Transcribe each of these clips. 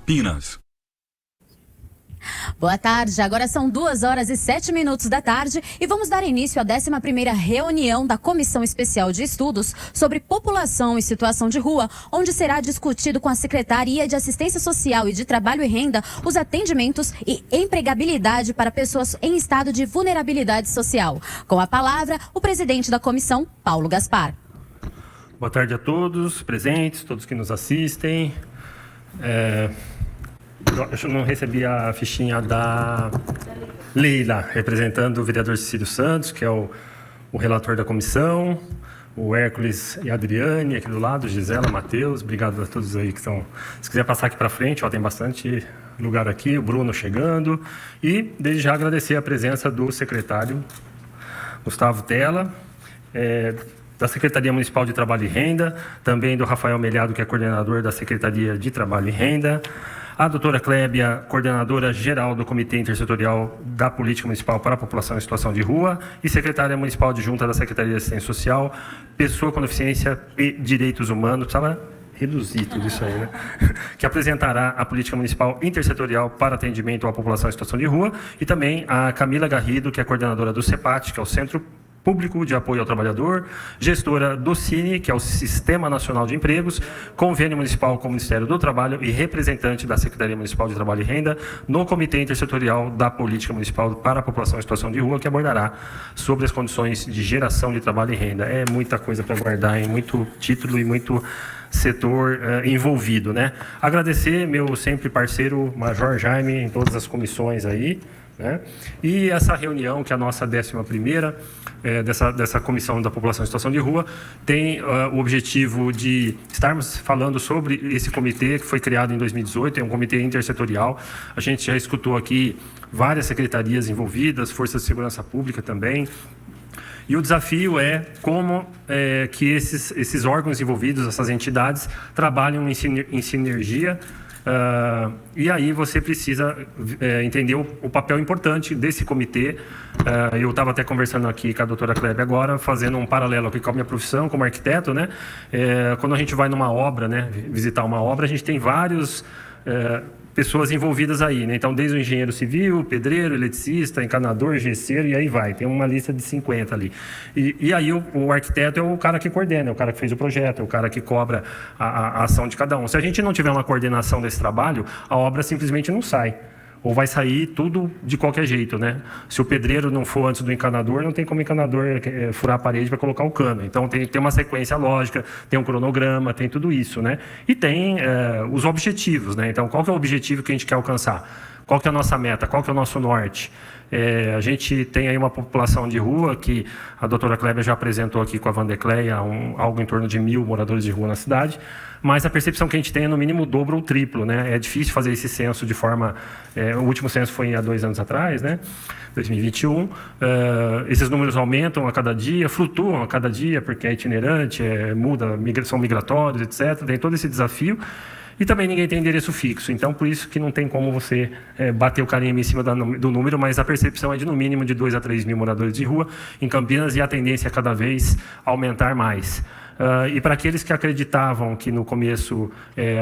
Campinas. Boa tarde, agora são 2h07 da tarde e vamos dar início à 11ª reunião da Comissão Especial de Estudos sobre População em Situação de Rua, onde será discutido com a Secretaria de Assistência Social e de Trabalho e Renda os atendimentos e empregabilidade para pessoas em estado de vulnerabilidade social. Com a palavra, o presidente da comissão, Paulo Gaspar. Boa tarde a todos presentes, todos que nos assistem. Eu não recebi a fichinha da Leila, representando o vereador Cecílio Santos, que é o relator da comissão, o Hércules e a Adriane, aqui do lado, Gisela, Matheus, obrigado a todos aí que estão... Se quiser passar aqui para frente, tem bastante lugar aqui, o Bruno chegando. E, desde já, agradecer a presença do secretário Gustavo Tella, da Secretaria Municipal de Trabalho e Renda, também do Rafael Melhado, que é coordenador da Secretaria de Trabalho e Renda, a doutora Clébia, coordenadora geral do Comitê Intersetorial da Política Municipal para a População em Situação de Rua e secretária municipal adjunta da Secretaria de Assistência Social, pessoa com deficiência e direitos humanos, precisava reduzir tudo isso aí, né? Que apresentará a Política Municipal Intersetorial para Atendimento à População em Situação de Rua, e também a Camila Garrido, que é coordenadora do CEPAT, que é o Centro Público de Apoio ao Trabalhador, gestora do CINE, que é o Sistema Nacional de Empregos, convênio municipal com o Ministério do Trabalho e representante da Secretaria Municipal de Trabalho e Renda no Comitê Intersetorial da Política Municipal para a População em Situação de Rua, que abordará sobre as condições de geração de trabalho e renda. É muita coisa para guardar, muito título e muito setor envolvido, né? Agradecer meu sempre parceiro Major Jaime em todas as comissões aí, né? E essa reunião, que é a nossa 11ª, dessa Comissão da População em Situação de Rua, tem o objetivo de estarmos falando sobre esse comitê que foi criado em 2018, é um comitê intersetorial. A gente já escutou aqui várias secretarias envolvidas, Forças de Segurança Pública também. E o desafio é como que esses órgãos envolvidos, essas entidades, trabalham em sinergia. E aí você precisa entender o papel importante desse comitê. Eu estava até conversando aqui com a doutora Clébia agora, fazendo um paralelo aqui com a minha profissão como arquiteto, né? Quando a gente vai numa obra, né, visitar uma obra, a gente tem vários pessoas envolvidas aí, né? Então, desde o engenheiro civil, pedreiro, eletricista, encanador, gesseiro, e aí vai. Tem uma lista de 50 ali. E aí o arquiteto é o cara que coordena, é o cara que fez o projeto, é o cara que cobra a ação de cada um. Se a gente não tiver uma coordenação desse trabalho, a obra simplesmente não sai. Ou vai sair tudo de qualquer jeito, né? Se o pedreiro não for antes do encanador, não tem como o encanador furar a parede para colocar o cano. Então, tem uma sequência lógica, tem um cronograma, tem tudo isso, né? E tem os objetivos, né? Então, qual que é o objetivo que a gente quer alcançar? Qual que é a nossa meta? Qual que é o nosso norte? A gente tem aí uma população de rua que a doutora Clébia já apresentou aqui com a Vandecleia, algo em torno de 1.000 moradores de rua na cidade, mas a percepção que a gente tem é no mínimo o dobro ou o triplo, né? É difícil fazer esse censo de forma... o último censo foi há 2 anos atrás, né? 2021. Esses números aumentam a cada dia, flutuam a cada dia, porque é itinerante, muda, são migratórios, etc. Tem todo esse desafio. E também ninguém tem endereço fixo, então por isso que não tem como você bater o carimbo em cima do número, mas a percepção é de no mínimo de 2 a 3 mil moradores de rua em Campinas, e a tendência é cada vez aumentar mais. E para aqueles que acreditavam que no começo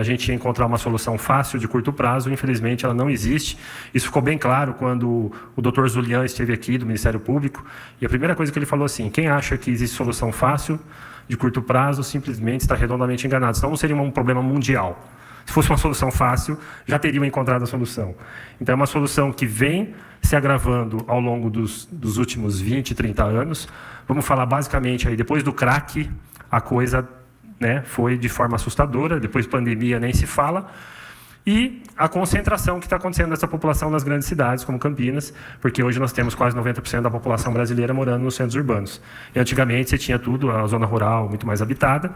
a gente ia encontrar uma solução fácil de curto prazo, infelizmente ela não existe. Isso ficou bem claro quando o Dr. Zulian esteve aqui do Ministério Público, e a primeira coisa que ele falou assim: quem acha que existe solução fácil de curto prazo simplesmente está redondamente enganado, senão não seria um problema mundial. Se fosse uma solução fácil, já teriam encontrado a solução. Então, é uma solução que vem se agravando ao longo dos últimos 20, 30 anos. Vamos falar basicamente aí, depois do crack, a coisa, né, foi de forma assustadora, depois pandemia nem se fala. E a concentração que está acontecendo dessa população nas grandes cidades, como Campinas, porque hoje nós temos quase 90% da população brasileira morando nos centros urbanos. E antigamente você tinha tudo, a zona rural muito mais habitada.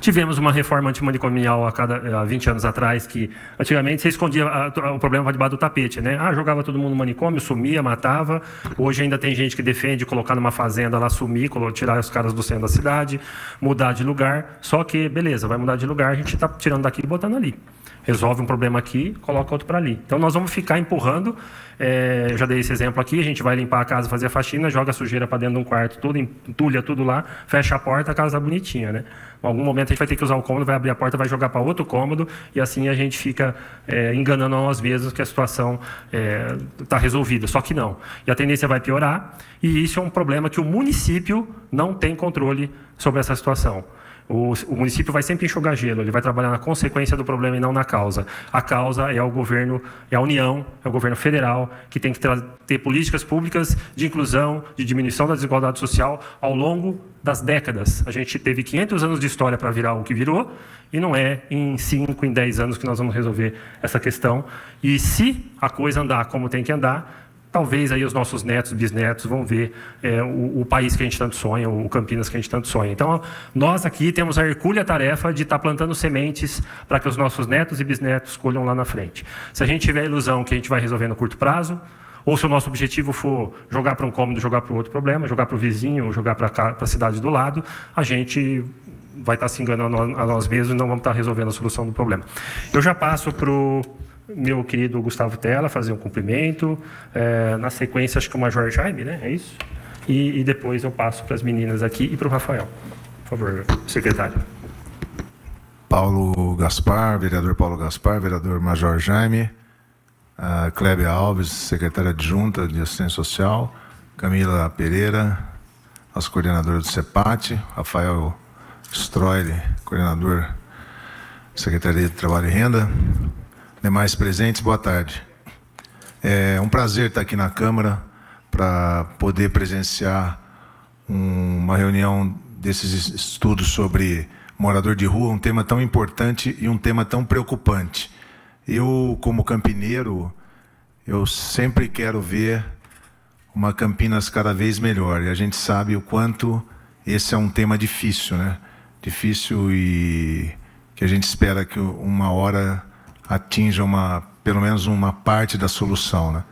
Tivemos uma reforma antimanicomial há 20 anos atrás, que antigamente você escondia o problema debaixo do tapete, né? Jogava todo mundo no manicômio, sumia, matava. Hoje ainda tem gente que defende colocar numa fazenda lá, sumir, tirar os caras do centro da cidade, mudar de lugar. Só que, beleza, vai mudar de lugar, a gente está tirando daqui e botando ali. Resolve um problema aqui, coloca outro para ali. Então, nós vamos ficar empurrando. Eu já dei esse exemplo aqui, a gente vai limpar a casa, fazer a faxina, joga a sujeira para dentro de um quarto, tudo, entulha tudo lá, fecha a porta, a casa está bonitinha, né? Em algum momento a gente vai ter que usar o cômodo, vai abrir a porta, vai jogar para outro cômodo, e assim a gente fica enganando a nós mesmos que a situação está resolvida. Só que não. E a tendência vai piorar, e isso é um problema que o município não tem controle sobre essa situação. O município vai sempre enxugar gelo, ele vai trabalhar na consequência do problema e não na causa. A causa é o governo, é a União, é o governo federal, que tem que ter políticas públicas de inclusão, de diminuição da desigualdade social ao longo das décadas. A gente teve 500 anos de história para virar o que virou, e não é em 5, em 10 anos que nós vamos resolver essa questão. E se a coisa andar como tem que andar, talvez aí os nossos netos, bisnetos vão ver o país que a gente tanto sonha, o Campinas que a gente tanto sonha. Então, nós aqui temos a hercúlea tarefa de estar plantando sementes para que os nossos netos e bisnetos colham lá na frente. Se a gente tiver a ilusão que a gente vai resolver no curto prazo, ou se o nosso objetivo for jogar para um cômodo, jogar para o outro problema, jogar para o vizinho, ou jogar para a cidade do lado, a gente vai estar se enganando a nós mesmos e não vamos estar resolvendo a solução do problema. Eu já passo para o meu querido Gustavo Tella fazer um cumprimento. Na sequência, acho que o Major Jaime, né? É isso? E depois eu passo para as meninas aqui e para o Rafael. Por favor, secretário. Paulo Gaspar, vereador Paulo Gaspar, vereador Major Jaime, Clébia Alves, secretária adjunta de Assistência Social, Camila Pereira, nosso coordenador do CEPAT, Rafael Stroile, coordenador da Secretaria de Trabalho e Renda. Demais presentes, boa tarde. É um prazer estar aqui na Câmara para poder presenciar uma reunião desses estudos sobre morador de rua, um tema tão importante e um tema tão preocupante. Eu, como campineiro, eu sempre quero ver uma Campinas cada vez melhor. E a gente sabe o quanto esse é um tema difícil, né? Difícil e que a gente espera que uma hora atinja pelo menos uma parte da solução, né?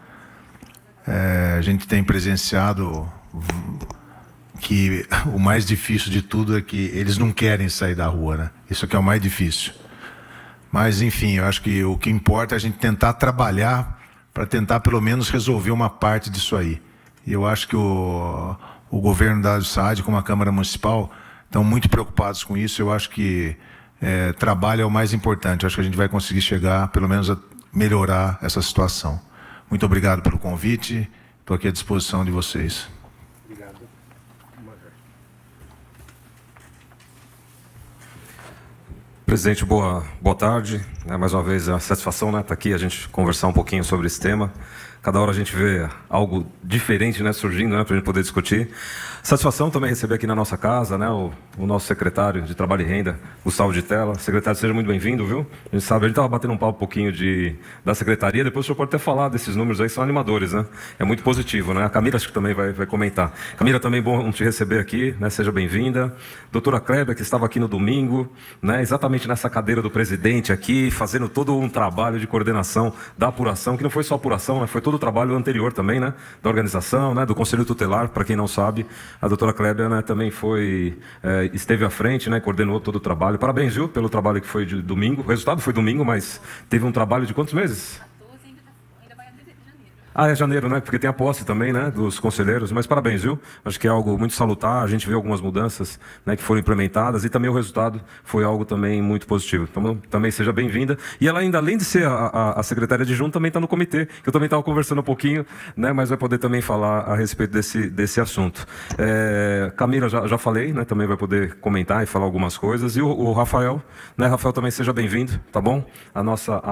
A gente tem presenciado que o mais difícil de tudo é que eles não querem sair da rua, né? Isso aqui é o mais difícil. Mas, enfim, eu acho que o que importa é a gente tentar trabalhar para tentar pelo menos resolver uma parte disso aí. E eu acho que o governo da SAAD, como a Câmara Municipal, estão muito preocupados com isso. Eu acho que trabalho é o mais importante. Eu acho que a gente vai conseguir chegar, pelo menos, a melhorar essa situação. Muito obrigado pelo convite. Estou aqui à disposição de vocês. Obrigado. Presidente, boa tarde. Mais uma vez, é uma satisfação, né, estar aqui, a gente conversar um pouquinho sobre esse tema. Cada hora a gente vê algo diferente, né, surgindo, né, para a gente poder discutir. Satisfação também receber aqui na nossa casa, né, o nosso secretário de Trabalho e Renda, Gustavo de Tella. Secretário, seja muito bem-vindo, viu? A gente sabe, a gente estava batendo um papo um pouquinho da secretaria, depois o senhor pode até falar desses números aí, são animadores, né? É muito positivo, né? A Camila acho que também vai comentar. Camila, também bom te receber aqui, né? Seja bem-vinda. Doutora Clébia, que estava aqui no domingo, né, exatamente nessa cadeira do presidente aqui, fazendo todo um trabalho de coordenação da apuração, que não foi só apuração, né? Foi todo o trabalho anterior também, né? Da organização, né? Do Conselho Tutelar, para quem não sabe, a doutora Clébia, né, também esteve à frente, né? Coordenou todo o trabalho. Parabéns, viu, pelo trabalho que foi de domingo. O resultado foi domingo, mas teve um trabalho de quantos meses? É janeiro, né? Porque tem a posse também, né? Dos conselheiros. Mas parabéns, viu? Acho que é algo muito salutar. A gente vê algumas mudanças, né, que foram implementadas e também o resultado foi algo também muito positivo. Então, também seja bem-vinda. E ela ainda, além de ser a secretária adjunta, também está no comitê, que eu também estava conversando um pouquinho, né? Mas vai poder também falar a respeito desse assunto. Camila, já falei, né? Também vai poder comentar e falar algumas coisas. E o Rafael, né? Rafael, também seja bem-vindo, tá bom? A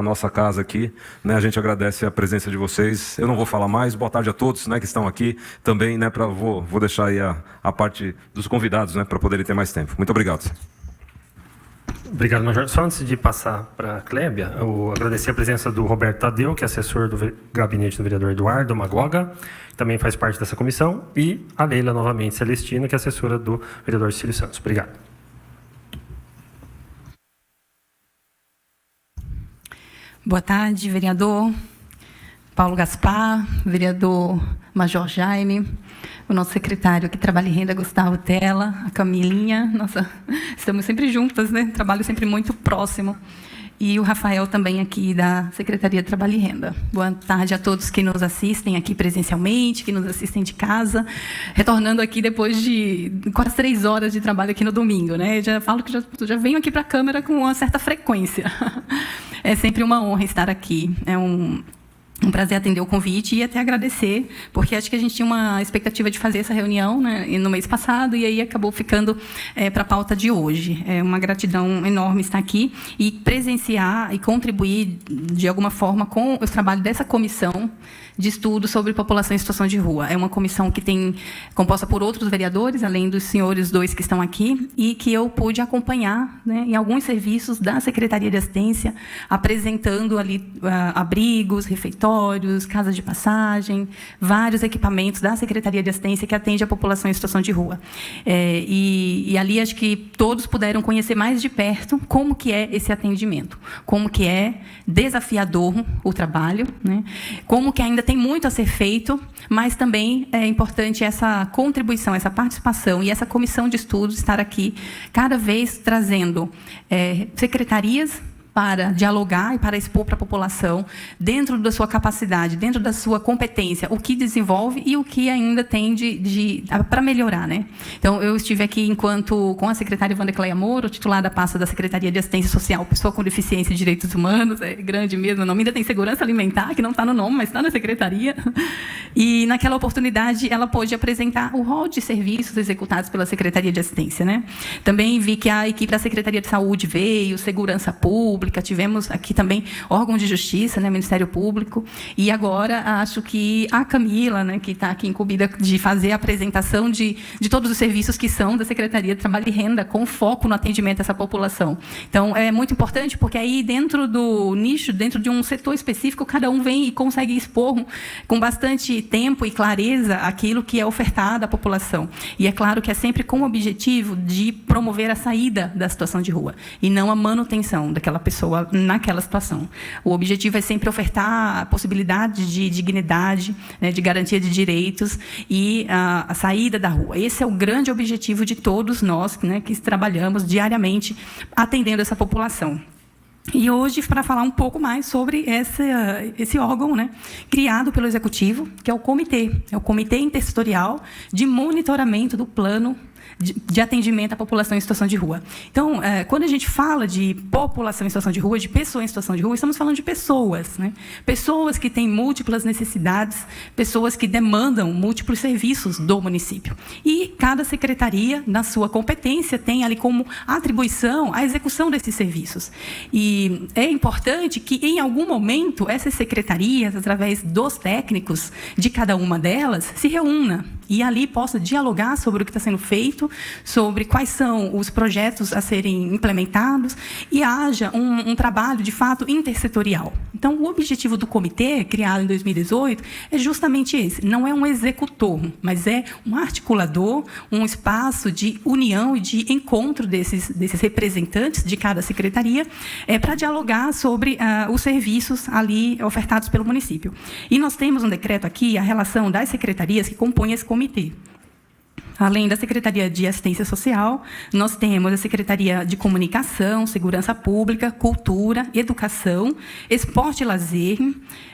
nossa casa aqui, né? A gente agradece a presença de vocês. Eu não vou falar mais. Boa tarde a todos, né, que estão aqui também, né, vou deixar aí a parte dos convidados, né, para poderem ter mais tempo. Muito obrigado. Obrigado, Major. Só antes de passar para a Clébia, eu agradecer a presença do Roberto Tadeu, que é assessor do gabinete do vereador Eduardo Magoga, que também faz parte dessa comissão, e a Leila, novamente, Celestina, que é assessora do vereador Cílio Santos. Obrigado. Boa tarde, vereador Paulo Gaspar, vereador Major Jaime, o nosso secretário que trabalha em renda, Gustavo Tella, a Camilinha, nossa, estamos sempre juntas, né? Trabalho sempre muito próximo. E o Rafael também aqui da Secretaria de Trabalho e Renda. Boa tarde a todos que nos assistem aqui presencialmente, que nos assistem de casa, retornando aqui depois de quase 3 horas de trabalho aqui no domingo, né? Já falo que já venho aqui para a câmera com uma certa frequência. É sempre uma honra estar aqui. É um prazer atender o convite e até agradecer, porque acho que a gente tinha uma expectativa de fazer essa reunião, né, no mês passado, e aí acabou ficando para a pauta de hoje. É uma gratidão enorme estar aqui e presenciar e contribuir, de alguma forma, com o trabalho dessa comissão de estudo sobre população em situação de rua. É uma comissão que tem composta por outros vereadores, além dos senhores 2 que estão aqui, e que eu pude acompanhar, né, em alguns serviços da Secretaria de Assistência, apresentando ali abrigos, refeitórios, casas de passagem, vários equipamentos da Secretaria de Assistência que atende a população em situação de rua. E ali acho que todos puderam conhecer mais de perto como que é esse atendimento, como que é desafiador o trabalho, né, como que ainda tem muito a ser feito, mas também é importante essa contribuição, essa participação e essa comissão de estudos estar aqui cada vez trazendo secretarias para dialogar e para expor para a população, dentro da sua capacidade, dentro da sua competência, o que desenvolve e o que ainda tem para melhorar, né? Então, eu estive aqui com a secretária Vandercleia Moro, titular da pasta da Secretaria de Assistência Social, Pessoa com Deficiência e Direitos Humanos, é grande mesmo o nome, ainda tem Segurança Alimentar, que não está no nome, mas está na secretaria. E, naquela oportunidade, ela pôde apresentar o rol de serviços executados pela Secretaria de Assistência, né? Também vi que a equipe da Secretaria de Saúde veio, Segurança Pública, tivemos aqui também órgão de justiça, né, Ministério Público, e agora acho que a Camila, né, que está aqui incumbida de fazer a apresentação de todos os serviços que são da Secretaria de Trabalho e Renda, com foco no atendimento a essa população. Então, é muito importante, porque aí dentro do nicho, dentro de um setor específico, cada um vem e consegue expor com bastante tempo e clareza aquilo que é ofertado à população. E é claro que é sempre com o objetivo de promover a saída da situação de rua, e não a manutenção daquela pessoa naquela situação. O objetivo é sempre ofertar a possibilidade de dignidade, né, de garantia de direitos e a saída da rua. Esse é o grande objetivo de todos nós, né, que trabalhamos diariamente atendendo essa população. E hoje, para falar um pouco mais sobre esse órgão, né, criado pelo Executivo, que é o Comitê Intersetorial de Monitoramento do Plano de atendimento à população em situação de rua. Então, quando a gente fala de população em situação de rua, de pessoa em situação de rua, estamos falando de pessoas, né? Pessoas que têm múltiplas necessidades, pessoas que demandam múltiplos serviços do município. E cada secretaria, na sua competência, tem ali como atribuição a execução desses serviços. E é importante que, em algum momento, essas secretarias, através dos técnicos de cada uma delas, se reúna e ali possa dialogar sobre o que está sendo feito, sobre quais são os projetos a serem implementados e haja um trabalho, de fato, intersetorial. Então, o objetivo do comitê, criado em 2018, é justamente esse. Não é um executor, mas é um articulador, um espaço de união e de encontro desses representantes de cada secretaria para dialogar sobre os serviços ali ofertados pelo município. E nós temos um decreto aqui, a relação das secretarias que compõem esse comitê. Além da Secretaria de Assistência Social, nós temos a Secretaria de Comunicação, Segurança Pública, Cultura, Educação, Esporte e Lazer,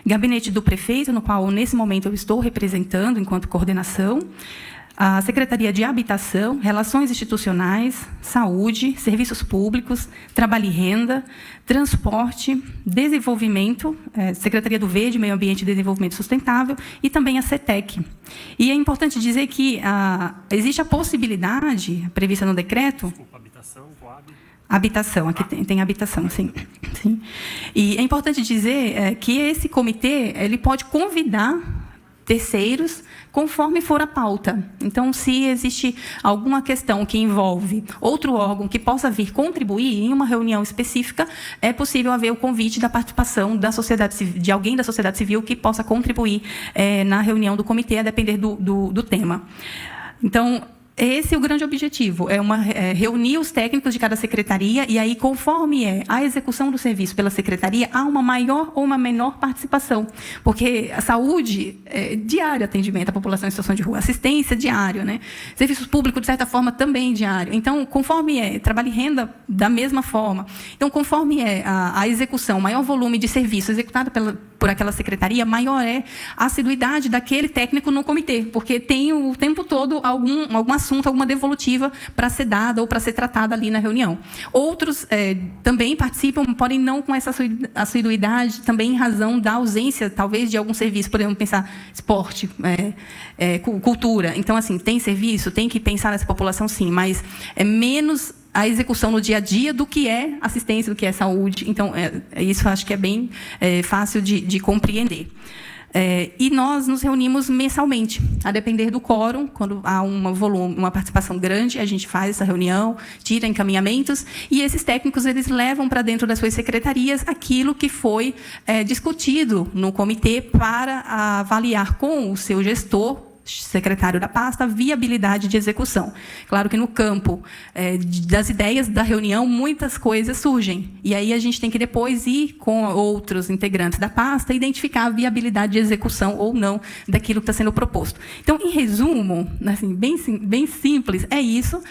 Gabinete do Prefeito, no qual, nesse momento, eu estou representando enquanto coordenação, a Secretaria de Habitação, Relações Institucionais, Saúde, Serviços Públicos, Trabalho e Renda, Transporte, Desenvolvimento, Secretaria do Verde, Meio Ambiente e Desenvolvimento Sustentável, e também a CETEC. E é importante dizer que existe a possibilidade, prevista no decreto... Desculpa, habitação, Coab... Habitação, aqui tem habitação, sim. E é importante dizer que esse comitê ele pode convidar terceiros, conforme for a pauta. Então, se existe alguma questão que envolve outro órgão que possa vir contribuir em uma reunião específica, é possível haver o convite da participação da sociedade civil, de alguém da sociedade civil que possa contribuir na reunião do comitê, a depender do tema. Então, Esse é o grande objetivo, reunir os técnicos de cada secretaria e aí, conforme a execução do serviço pela secretaria, há uma maior ou uma menor participação, porque a saúde é diário atendimento à população em situação de rua, assistência diário, né? Serviços públicos, de certa forma, também diário. Então, conforme trabalho e renda, da mesma forma. Então, conforme a execução, maior volume de serviço executado por aquela secretaria, maior é a assiduidade daquele técnico no comitê, porque tem o tempo todo algum assunto, alguma devolutiva para ser dada ou para ser tratada ali na reunião. Outros também participam, porém não com essa assiduidade, também em razão da ausência, talvez, de algum serviço. Podemos pensar esporte, cultura. Então, assim, tem serviço, tem que pensar nessa população, sim, mas é menos a execução no dia a dia do que é assistência, do que é saúde. Então, isso acho que é bem fácil de compreender. E nós nos reunimos mensalmente, a depender do quórum. Quando há uma participação grande, a gente faz essa reunião, tira encaminhamentos, e esses técnicos eles levam para dentro das suas secretarias aquilo que foi discutido no comitê para avaliar com o seu gestor, secretário da pasta, a viabilidade de execução. Claro que no campo das ideias da reunião, muitas coisas surgem. E aí a gente tem que depois ir com outros integrantes da pasta, identificar a viabilidade de execução ou não daquilo que está sendo proposto. Então, em resumo, assim, bem simples, é isso.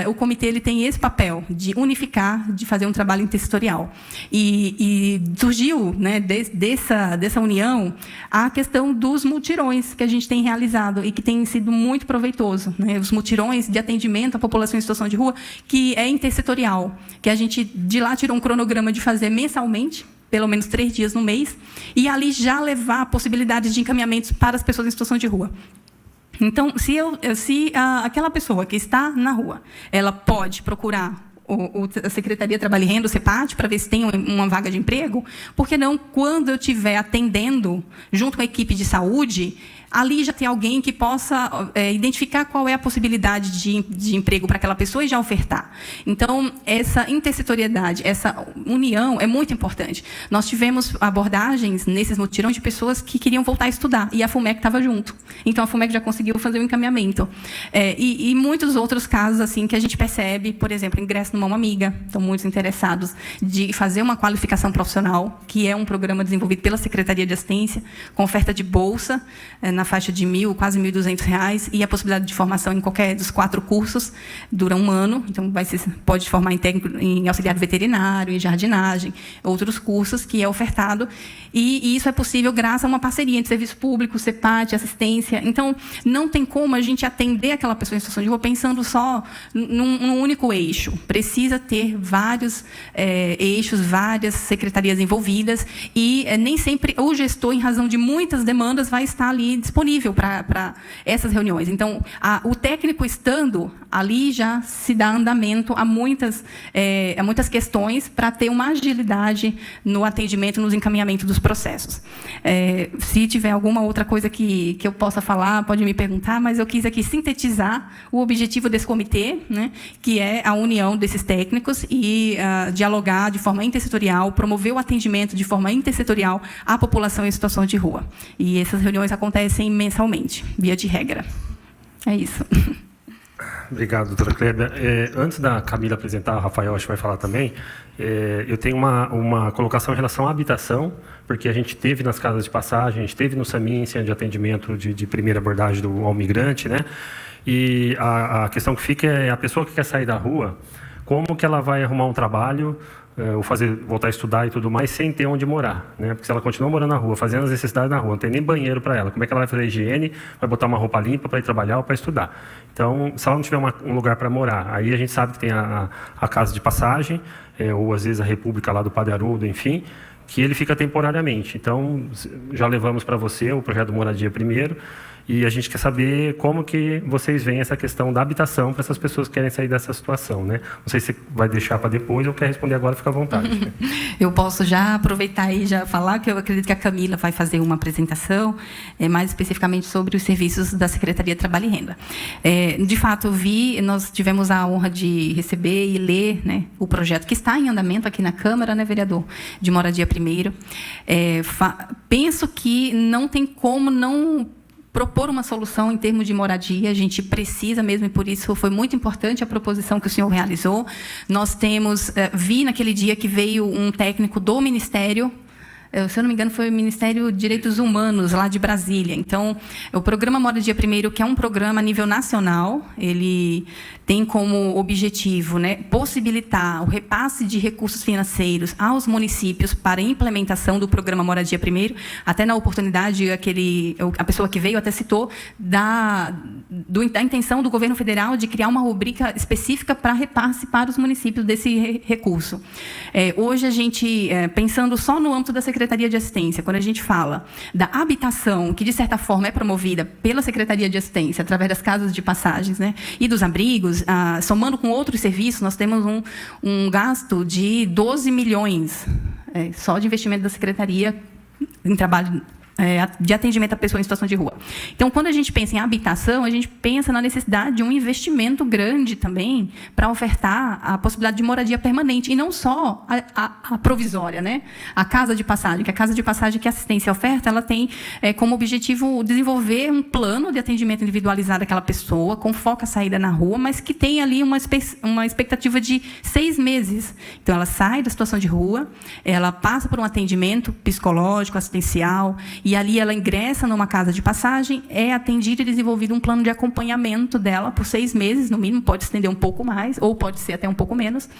O comitê ele tem esse papel de unificar, de fazer um trabalho intersetorial. E surgiu, né, dessa união a questão dos mutirões que a gente tem realizado e que tem sido muito proveitoso, né? Os mutirões de atendimento à população em situação de rua, que é intersetorial, que a gente de lá tirou um cronograma de fazer mensalmente, pelo menos 3 dias no mês, e ali já levar possibilidades de encaminhamentos para as pessoas em situação de rua. Então, se aquela pessoa que está na rua, ela pode procurar a Secretaria de Trabalho e Renda, o CEPAT, para ver se tem uma vaga de emprego, por que não, quando eu estiver atendendo, junto com a equipe de saúde, ali já tem alguém que possa identificar qual é a possibilidade de emprego para aquela pessoa e já ofertar. Então, essa intersetoriedade, essa união é muito importante. Nós tivemos abordagens nesses mutirões de pessoas que queriam voltar a estudar, e a FUMEC estava junto. Então, a FUMEC já conseguiu fazer o encaminhamento. E muitos outros casos assim que a gente percebe, por exemplo, ingresso no Mão Amiga, estão muito interessados de fazer uma qualificação profissional, que é um programa desenvolvido pela Secretaria de Assistência, com oferta de bolsa, na faixa de quase R$1.200, e a possibilidade de formação em qualquer dos 4 cursos, dura 1 ano, então pode formar em técnico, em auxiliar veterinário, em jardinagem, outros cursos que é ofertado, e isso é possível graças a uma parceria entre serviço público, CEPAT, assistência. Então, não tem como a gente atender aquela pessoa em situação de rua pensando só num único eixo. Precisa ter vários eixos, várias secretarias envolvidas, e nem sempre o gestor, em razão de muitas demandas, vai estar ali disponível para essas reuniões. Então, o técnico estando ali já se dá andamento a muitas questões para ter uma agilidade no atendimento, nos encaminhamentos dos processos. Se tiver alguma outra coisa que eu possa falar, pode me perguntar, mas eu quis aqui sintetizar o objetivo desse comitê, né, que é a união desses técnicos e dialogar de forma intersetorial, promover o atendimento de forma intersetorial à população em situação de rua. E essas reuniões acontecem mensalmente, via de regra. É isso. Obrigado, doutora Clébia. Antes da Camila apresentar, o Rafael acho que vai falar também, eu tenho uma colocação em relação à habitação, porque a gente teve nas casas de passagem, a gente teve no SAMIM, Centro de Atendimento de Primeira Abordagem ao Migrante, né? E a questão que fica é a pessoa que quer sair da rua, como que ela vai arrumar um trabalho, ou voltar a estudar e tudo mais, sem ter onde morar, né? Porque se ela continua morando na rua, fazendo as necessidades na rua, não tem nem banheiro para ela, como é que ela vai fazer higiene, vai botar uma roupa limpa para ir trabalhar ou para estudar? Então, se ela não tiver um lugar para morar, aí a gente sabe que tem a casa de passagem, ou às vezes a República lá do Padre Haroldo, enfim, que ele fica temporariamente. Então, já levamos para você o projeto Moradia primeiro, e a gente quer saber como que vocês veem essa questão da habitação para essas pessoas que querem sair dessa situação, né? Não sei se você vai deixar para depois ou quer responder agora, fica à vontade. Eu posso já aproveitar e já falar que eu acredito que a Camila vai fazer uma apresentação, mais especificamente sobre os serviços da Secretaria de Trabalho e Renda. De fato, nós tivemos a honra de receber e ler, né, o projeto que está em andamento aqui na Câmara, né, vereador, de Moradia Primeiro. Penso que não tem como não propor uma solução em termos de moradia. A gente precisa mesmo, e por isso foi muito importante a proposição que o senhor realizou. Nós temos, vi naquele dia que veio um técnico do Ministério, se eu não me engano, foi o Ministério de Direitos Humanos, lá de Brasília. Então, o programa Moradia Primeiro, que é um programa a nível nacional, ele tem como objetivo, né, possibilitar o repasse de recursos financeiros aos municípios para a implementação do programa Moradia Primeiro. Até na oportunidade, a pessoa que veio até citou da intenção do governo federal de criar uma rubrica específica para repasse para os municípios desse recurso. Hoje, a gente, pensando só no âmbito da Secretaria de Assistência, quando a gente fala da habitação, que de certa forma é promovida pela Secretaria de Assistência, através das casas de passagens, né, e dos abrigos, somando com outros serviços, nós temos um gasto de 12 milhões só de investimento da Secretaria em trabalho de atendimento à pessoa em situação de rua. Então, quando a gente pensa em habitação, a gente pensa na necessidade de um investimento grande também para ofertar a possibilidade de moradia permanente, e não só a provisória, né? A casa de passagem, que a casa de passagem que a assistência oferta, ela tem como objetivo desenvolver um plano de atendimento individualizado àquela pessoa, com foco à saída na rua, mas que tem ali uma expectativa de 6 meses. Então, ela sai da situação de rua, ela passa por um atendimento psicológico, assistencial, e ali ela ingressa numa casa de passagem, é atendida e desenvolvido um plano de acompanhamento dela por 6 meses, no mínimo, pode estender um pouco mais, ou pode ser até um pouco menos,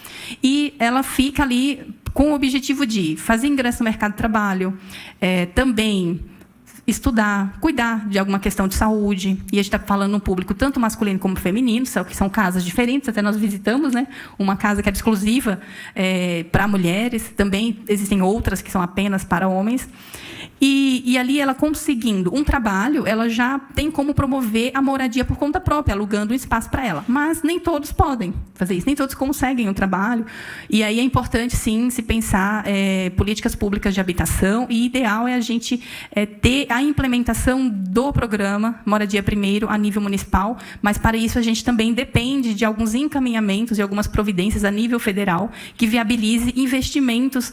e ela fica ali com o objetivo de fazer ingresso no mercado de trabalho, também estudar, cuidar de alguma questão de saúde. E a gente está falando no público tanto masculino como feminino, que são casas diferentes. Até nós visitamos, né, uma casa que era exclusiva para mulheres. Também existem outras que são apenas para homens. E ali, ela conseguindo um trabalho, ela já tem como promover a moradia por conta própria, alugando um espaço para ela. Mas nem todos podem fazer isso, nem todos conseguem o trabalho. E aí é importante, sim, se pensar políticas públicas de habitação, e ideal é a gente ter a implementação do programa Moradia Primeiro a nível municipal, mas para isso a gente também depende de alguns encaminhamentos e algumas providências a nível federal que viabilize investimentos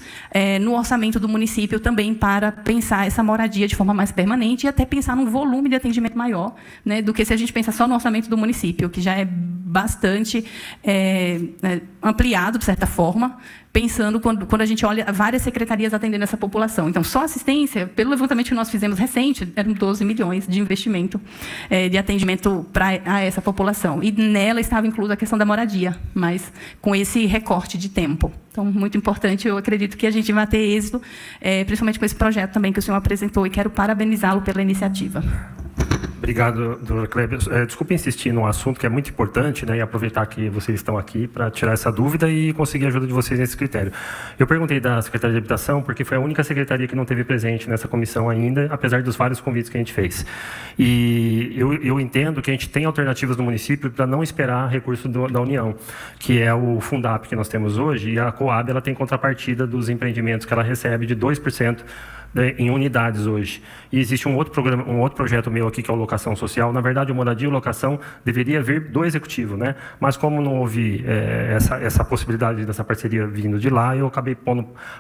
no orçamento do município também para pensar essa moradia de forma mais permanente, e até pensar num volume de atendimento maior, né, do que se a gente pensa só no orçamento do município, que já é bastante ampliado, de certa forma, pensando quando a gente olha várias secretarias atendendo essa população. Então, só assistência, pelo levantamento que nós fizemos recente, eram 12 milhões de investimento de atendimento a essa população. E nela estava inclusa a questão da moradia, mas com esse recorte de tempo. Então, muito importante, eu acredito que a gente vai ter êxito, principalmente com esse projeto também que o senhor apresentou, e quero parabenizá-lo pela iniciativa. Obrigado, doutor Kleber. Desculpe insistir num assunto que é muito importante, né, e aproveitar que vocês estão aqui para tirar essa dúvida e conseguir a ajuda de vocês nesse critério. Eu perguntei da Secretaria de Habitação porque foi a única secretaria que não teve presente nessa comissão ainda, apesar dos vários convites que a gente fez. E eu entendo que a gente tem alternativas no município para não esperar recurso da União, que é o Fundap que nós temos hoje, e a Coab ela tem contrapartida dos empreendimentos que ela recebe de 2%, em unidades hoje. E existe um outro programa, um outro projeto meu aqui, que é o Locação Social. Na verdade, o Moradia e Locação deveria vir do Executivo, né? Mas como não houve essa possibilidade dessa parceria vindo de lá, eu acabei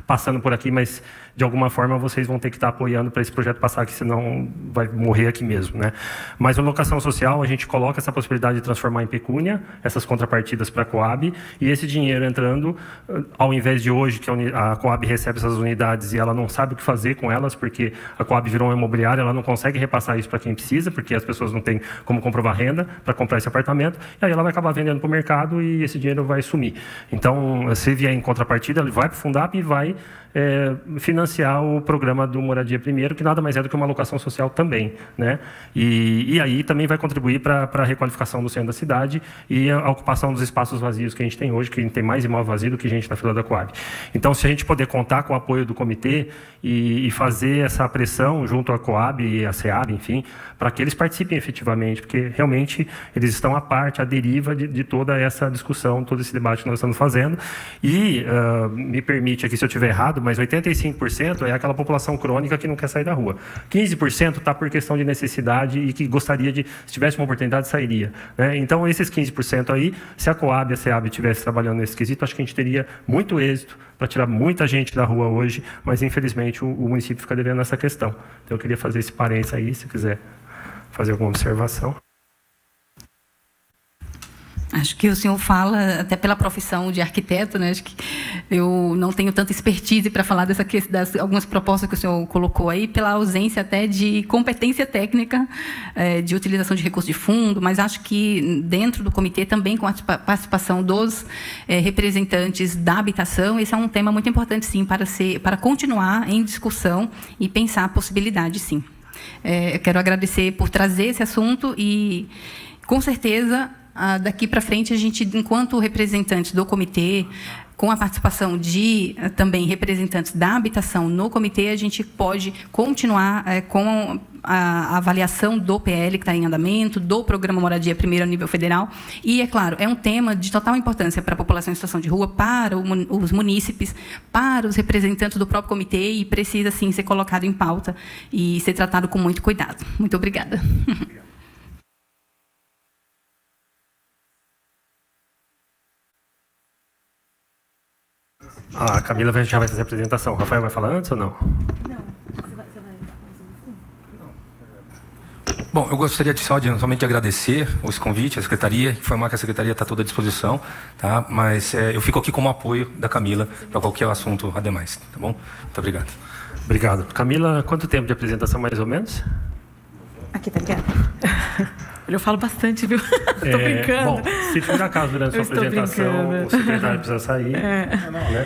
passando por aqui, mas de alguma forma vocês vão ter que estar apoiando para esse projeto passar, que senão vai morrer aqui mesmo, né? Mas a Locação Social, a gente coloca essa possibilidade de transformar em pecúnia, essas contrapartidas para a Coab, e esse dinheiro entrando, ao invés de hoje, que a Coab recebe essas unidades e ela não sabe o que fazer com elas, porque a Coab virou uma imobiliária, ela não consegue repassar isso para quem precisa, porque as pessoas não têm como comprovar renda para comprar esse apartamento, e aí ela vai acabar vendendo para o mercado e esse dinheiro vai sumir. Então, se vier em contrapartida, ele vai para o Fundap e vai financiar o programa do Moradia Primeiro, que nada mais é do que uma locação social também, né? E aí também vai contribuir para a requalificação do centro da cidade e a ocupação dos espaços vazios que a gente tem hoje, que a gente tem mais imóvel vazio do que gente na fila da Coab. Então, se a gente puder contar com o apoio do comitê e fazer essa pressão junto à Coab e à SEAB, enfim, para que eles participem efetivamente, porque realmente eles estão à parte, à deriva de toda essa discussão, todo esse debate que nós estamos fazendo. E me permite aqui, se eu estiver errado, mas 85% é aquela população crônica que não quer sair da rua. 15% está por questão de necessidade e que gostaria de, se tivesse uma oportunidade, sairia, né? Então, esses 15% aí, se a Coab e a SEAB estivessem trabalhando nesse quesito, acho que a gente teria muito êxito para tirar muita gente da rua hoje, mas, infelizmente, o município fica devendo essa questão. Então, eu queria fazer esse parênteses aí, se quiser fazer alguma observação. Acho que o senhor fala, até pela profissão de arquiteto, né? Acho que eu não tenho tanta expertise para falar das algumas propostas que o senhor colocou aí, pela ausência até de competência técnica de utilização de recursos de fundo, mas acho que dentro do comitê, também com a participação dos representantes da habitação, esse é um tema muito importante, sim, para continuar em discussão e pensar a possibilidade, sim. Eu quero agradecer por trazer esse assunto e, com certeza, daqui para frente, a gente, enquanto representantes do comitê, com a participação de também representantes da habitação no comitê, a gente pode continuar com a avaliação do PL que está em andamento, do Programa Moradia Primeiro a nível federal. E, é claro, é um tema de total importância para a população em situação de rua, para os munícipes, para os representantes do próprio comitê, e precisa, sim, ser colocado em pauta e ser tratado com muito cuidado. Muito obrigada. A Camila já vai fazer a apresentação. O Rafael vai falar antes ou não? Bom, eu gostaria somente de agradecer esse convite à Secretaria, informar que a Secretaria está toda à disposição, tá? Mas eu fico aqui como apoio da Camila para qualquer assunto ademais, tá bom? Muito obrigado. Obrigado. Camila, quanto tempo de apresentação, mais ou menos? Aqui, tá ligado? Eu falo bastante, viu? Tô brincando. Bom, se por acaso durante a sua apresentação o secretário precisa sair, né?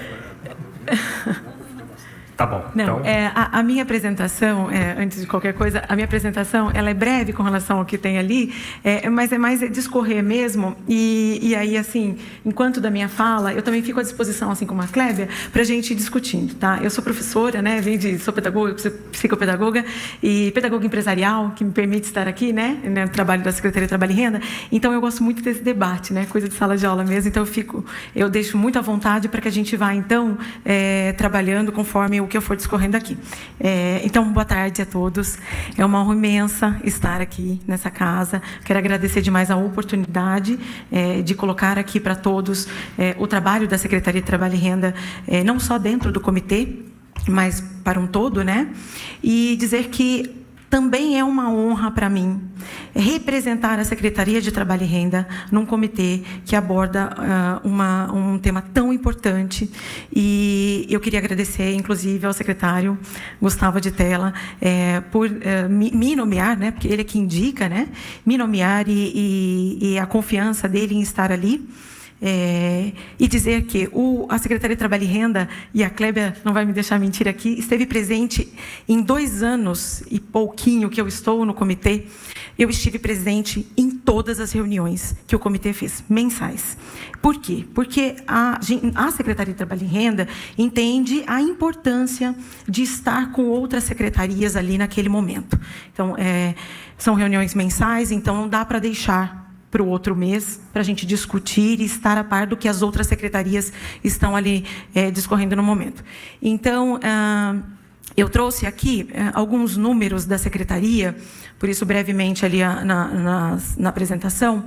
Tá bom. Não, então... a minha apresentação, antes de qualquer coisa, a minha apresentação ela é breve com relação ao que tem ali, mas é mais discorrer mesmo. E aí, assim, enquanto da minha fala, eu também fico à disposição, assim como a Clébia, para a gente ir discutindo, tá? Eu sou professora, né? Sou pedagoga, psicopedagoga e pedagoga empresarial, que me permite estar aqui, né? No trabalho da Secretaria de Trabalho e Renda. Então, eu gosto muito desse debate, né? Coisa de sala de aula mesmo. Então, eu deixo muito à vontade para que a gente vá, então, trabalhando conforme o que eu for discorrendo aqui. Então, boa tarde a todos. É uma honra imensa estar aqui nessa casa. Quero agradecer demais a oportunidade de colocar aqui para todos o trabalho da Secretaria de Trabalho e Renda, não só dentro do comitê, mas para um todo, né? E dizer que também é uma honra para mim representar a Secretaria de Trabalho e Renda num comitê que aborda um tema tão importante. E eu queria agradecer, inclusive, ao secretário Gustavo de Tella por me nomear, né, porque ele é que indica, né, me nomear e a confiança dele em estar ali. E dizer que a Secretaria de Trabalho e Renda, e a Clébia não vai me deixar mentir aqui, esteve presente em 2 anos e pouquinho que eu estou no comitê. Eu estive presente em todas as reuniões que o comitê fez, mensais. Por quê? Porque a Secretaria de Trabalho e Renda entende a importância de estar com outras secretarias ali naquele momento. Então, são reuniões mensais, então não dá para deixar para o outro mês, para a gente discutir e estar a par do que as outras secretarias estão ali discorrendo no momento. Então, eu trouxe aqui alguns números da secretaria, por isso brevemente ali na apresentação,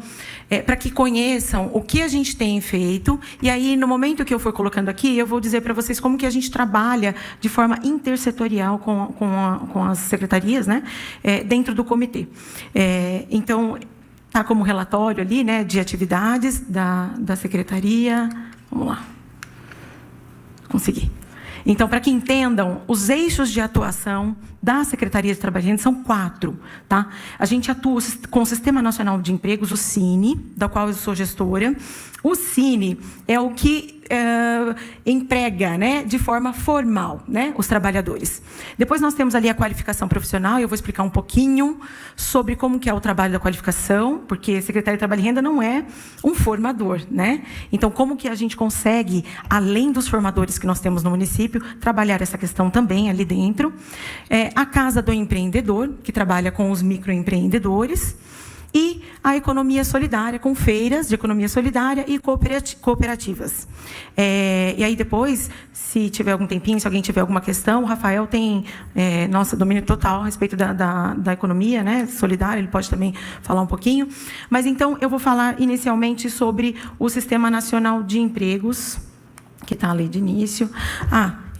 para que conheçam o que a gente tem feito, e aí no momento que eu for colocando aqui, eu vou dizer para vocês como que a gente trabalha de forma intersetorial com as secretarias, né, dentro do comitê. Então, está como relatório ali, né, de atividades da secretaria. Vamos lá. Consegui. Então, para que entendam, os eixos de atuação da Secretaria de Trabalho e Renda são 4. Tá? A gente atua com o Sistema Nacional de Empregos, o SINE, da qual eu sou gestora. O SINE é o que emprega, né, de forma formal, né, os trabalhadores. Depois nós temos ali a qualificação profissional, e eu vou explicar um pouquinho sobre como que é o trabalho da qualificação, porque a Secretaria de Trabalho e Renda não é um formador, né? Então, como que a gente consegue, além dos formadores que nós temos no município, trabalhar essa questão também ali dentro. A Casa do Empreendedor, que trabalha com os microempreendedores, e a economia solidária, com feiras de economia solidária e cooperativas. E aí depois, se tiver algum tempinho, se alguém tiver alguma questão, o Rafael tem domínio total a respeito da economia, né, solidária, ele pode também falar um pouquinho. Mas então eu vou falar inicialmente sobre o Sistema Nacional de Empregos, que está ali de início.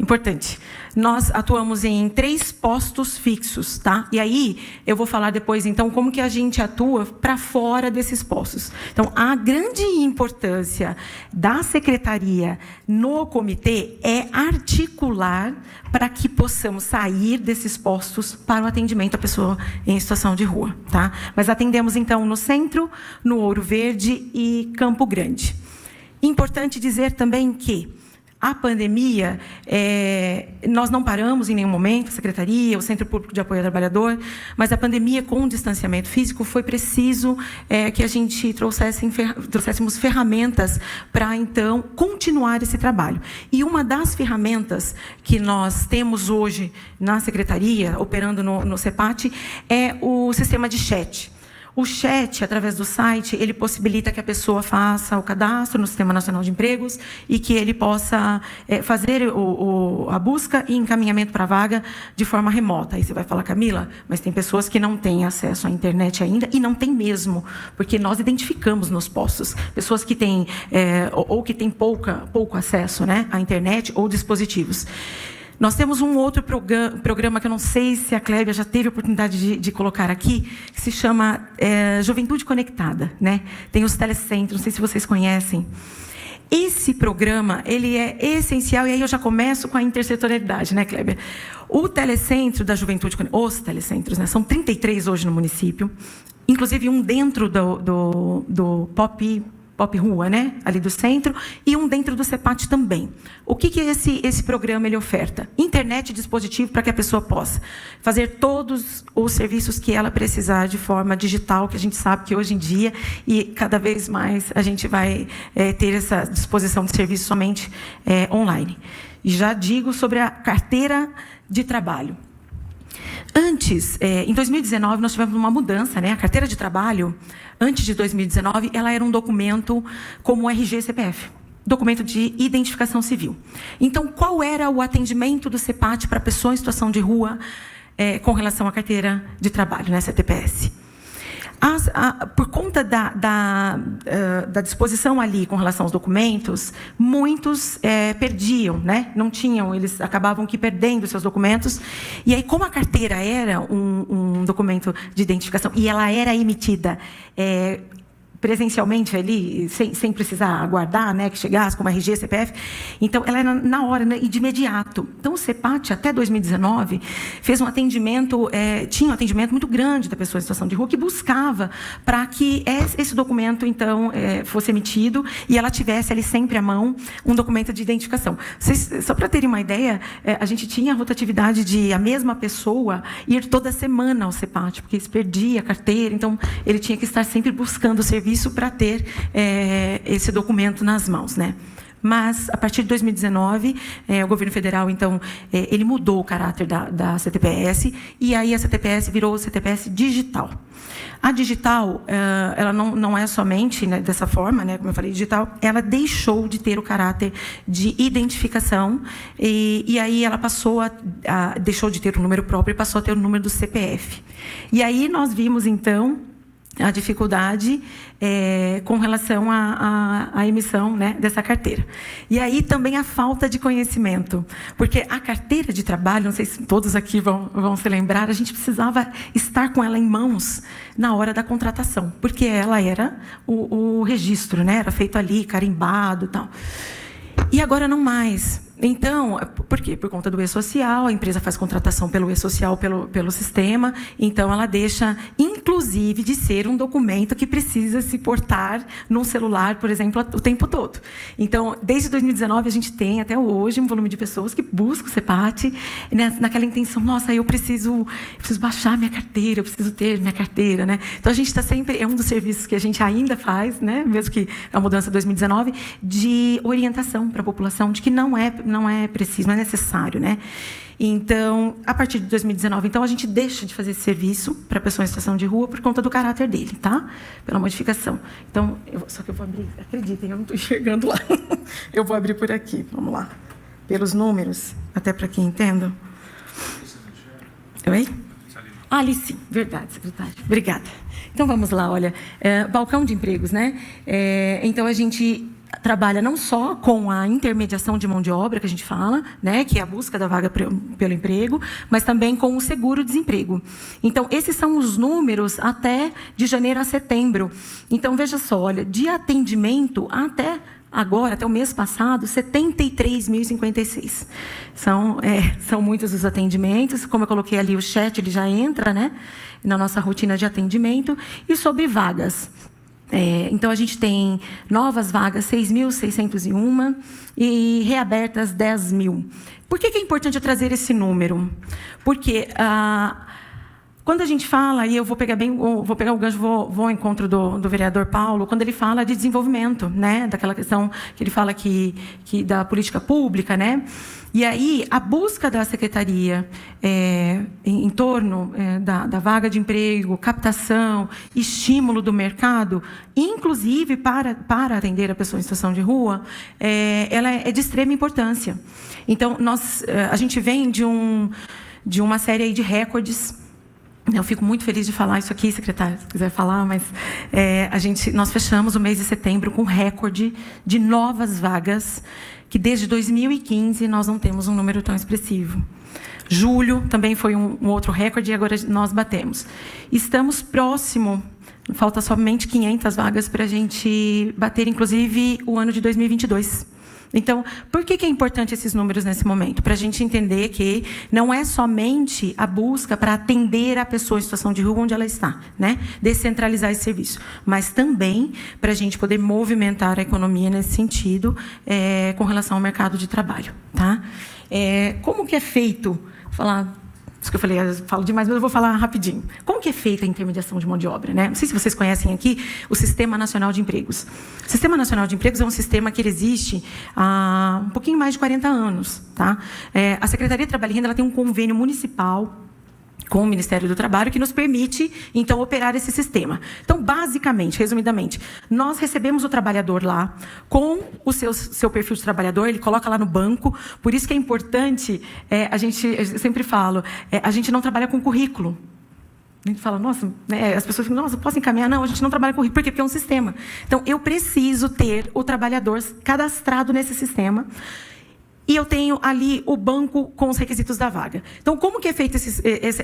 Importante. Nós atuamos em 3 postos fixos, tá? E aí eu vou falar depois, então, como que a gente atua para fora desses postos. Então, a grande importância da secretaria no comitê é articular para que possamos sair desses postos para o atendimento à pessoa em situação de rua, tá? Mas atendemos, então, no Centro, no Ouro Verde e Campo Grande. Importante dizer também que a pandemia, nós não paramos em nenhum momento, a Secretaria, o Centro Público de Apoio ao Trabalhador, mas a pandemia com o distanciamento físico foi preciso que a gente trouxéssemos ferramentas para, então, continuar esse trabalho. E uma das ferramentas que nós temos hoje na Secretaria, operando no CEPAT, é o sistema de chat. O chat, através do site, ele possibilita que a pessoa faça o cadastro no Sistema Nacional de Empregos e que ele possa fazer a busca e encaminhamento para a vaga de forma remota. Aí você vai falar, Camila, mas tem pessoas que não têm acesso à internet ainda, e não tem mesmo, porque nós identificamos nos postos pessoas que têm, ou que têm pouco acesso, né, à internet ou dispositivos. Nós temos um outro programa que eu não sei se a Clébia já teve a oportunidade de colocar aqui, que se chama Juventude Conectada, né? Tem os telecentros, não sei se vocês conhecem. Esse programa, ele é essencial, e aí eu já começo com a intersetorialidade, né, Clébia? O telecentro da Juventude, os telecentros, né, são 33 hoje no município, inclusive um dentro do Pop Rua, né, ali do centro, e um dentro do CEPAT também. O que esse programa ele oferta? Internet e dispositivo para que a pessoa possa fazer todos os serviços que ela precisar de forma digital, que a gente sabe que hoje em dia, e cada vez mais, a gente vai ter essa disposição de serviço somente online. E já digo sobre a carteira de trabalho. Antes, em 2019, nós tivemos uma mudança, né? A carteira de trabalho, antes de 2019, ela era um documento como o RG e CPF, documento de identificação civil. Então, qual era o atendimento do CEPAT para pessoa em situação de rua com relação à carteira de trabalho, né? CTPS? Por conta da disposição ali com relação aos documentos, muitos perdiam, né? Não tinham, eles acabavam que perdendo seus documentos. E aí, como a carteira era um documento de identificação e ela era emitida presencialmente ali, sem precisar aguardar, né, que chegasse como RG, CPF. Então, ela era na hora, né, e de imediato. Então, o CEPAT, até 2019, fez um atendimento, tinha um atendimento muito grande da pessoa em situação de rua, que buscava para que esse documento, então, fosse emitido e ela tivesse ali sempre à mão um documento de identificação. Só para terem uma ideia, a gente tinha a rotatividade de a mesma pessoa ir toda semana ao CEPAT, porque se perdia a carteira, então, ele tinha que estar sempre buscando o serviço para ter esse documento nas mãos, né? Mas, a partir de 2019, o governo federal, então, ele mudou o caráter da CTPS, e aí a CTPS virou CTPS digital. A digital, ela não é somente, né, dessa forma, né, como eu falei, digital, ela deixou de ter o caráter de identificação, e aí ela passou deixou de ter o número próprio e passou a ter o número do CPF. E aí nós vimos, então, a dificuldade com relação à emissão, né, dessa carteira. E aí também a falta de conhecimento, porque a carteira de trabalho, não sei se todos aqui vão se lembrar, a gente precisava estar com ela em mãos na hora da contratação, porque ela era o registro, né, era feito ali, carimbado e tal. E agora não mais. Então, por quê? Por conta do e-social, a empresa faz contratação pelo e-social, pelo sistema, então ela deixa, inclusive, de ser um documento que precisa se portar num celular, por exemplo, o tempo todo. Então, desde 2019, a gente tem, até hoje, um volume de pessoas que buscam o CEPAT, né, naquela intenção, nossa, eu preciso baixar minha carteira, eu preciso ter minha carteira, né? Então, a gente está sempre, é um dos serviços que a gente ainda faz, né, mesmo que a mudança de 2019, de orientação para a população, de que não é preciso, não é necessário, né? Então, a partir de 2019, então, a gente deixa de fazer esse serviço para a pessoa em situação de rua por conta do caráter dele, tá? Pela modificação. Então, só que eu vou abrir, acreditem, eu não estou enxergando lá. Eu vou abrir por aqui, vamos lá. Pelos números, até para quem entenda. Oi? Ali sim, verdade, secretário. Obrigada. Então, vamos lá, olha, balcão de empregos, né? Então, a gente trabalha não só com a intermediação de mão de obra, que a gente fala, né, que é a busca da vaga pelo emprego, mas também com o seguro-desemprego. Então, esses são os números até de janeiro a setembro. Então, veja só, olha, de atendimento até agora, até o mês passado, 73.056. São muitos os atendimentos. Como eu coloquei ali, o chat ele já entra, né, na nossa rotina de atendimento. E sobre vagas. Então, a gente tem novas vagas, 6.601, e reabertas 10.000. Por que é importante eu trazer esse número? Porque quando a gente fala, e eu vou pegar o gancho, vou ao encontro do vereador Paulo, quando ele fala de desenvolvimento, né, daquela questão que ele fala que da política pública, né? E aí, a busca da secretaria em torno da vaga de emprego, captação, estímulo do mercado, inclusive para atender a pessoa em situação de rua, ela é de extrema importância. Então, a gente vem de uma série aí de recordes. Eu fico muito feliz de falar isso aqui, secretário, se quiser falar, mas nós fechamos o mês de setembro com recorde de novas vagas, que desde 2015 nós não temos um número tão expressivo. Julho também foi um outro recorde e agora nós batemos. Estamos próximo, falta somente 500 vagas para a gente bater, inclusive, o ano de 2022. Então, por que é importante esses números nesse momento? Para a gente entender que não é somente a busca para atender a pessoa em situação de rua onde ela está, né? Descentralizar esse serviço, mas também para a gente poder movimentar a economia nesse sentido, com relação ao mercado de trabalho, tá? Como que é feito? Isso que eu falo demais, mas eu vou falar rapidinho. Como que é feita a intermediação de mão de obra, né? Não sei se vocês conhecem aqui o Sistema Nacional de Empregos. O Sistema Nacional de Empregos é um sistema que ele existe há um pouquinho mais de 40 anos, tá? A Secretaria de Trabalho e Renda ela tem um convênio municipal com o Ministério do Trabalho, que nos permite, então, operar esse sistema. Então, basicamente, resumidamente, nós recebemos o trabalhador lá, com o seu perfil de trabalhador, ele coloca lá no banco, por isso que é importante, eu sempre falo, a gente não trabalha com currículo. A gente fala, nossa, né, as pessoas ficam, nossa, posso encaminhar? Não, a gente não trabalha com currículo. Por quê? Porque é um sistema. Então, eu preciso ter o trabalhador cadastrado nesse sistema, e eu tenho ali o banco com os requisitos da vaga. Então, como que é feita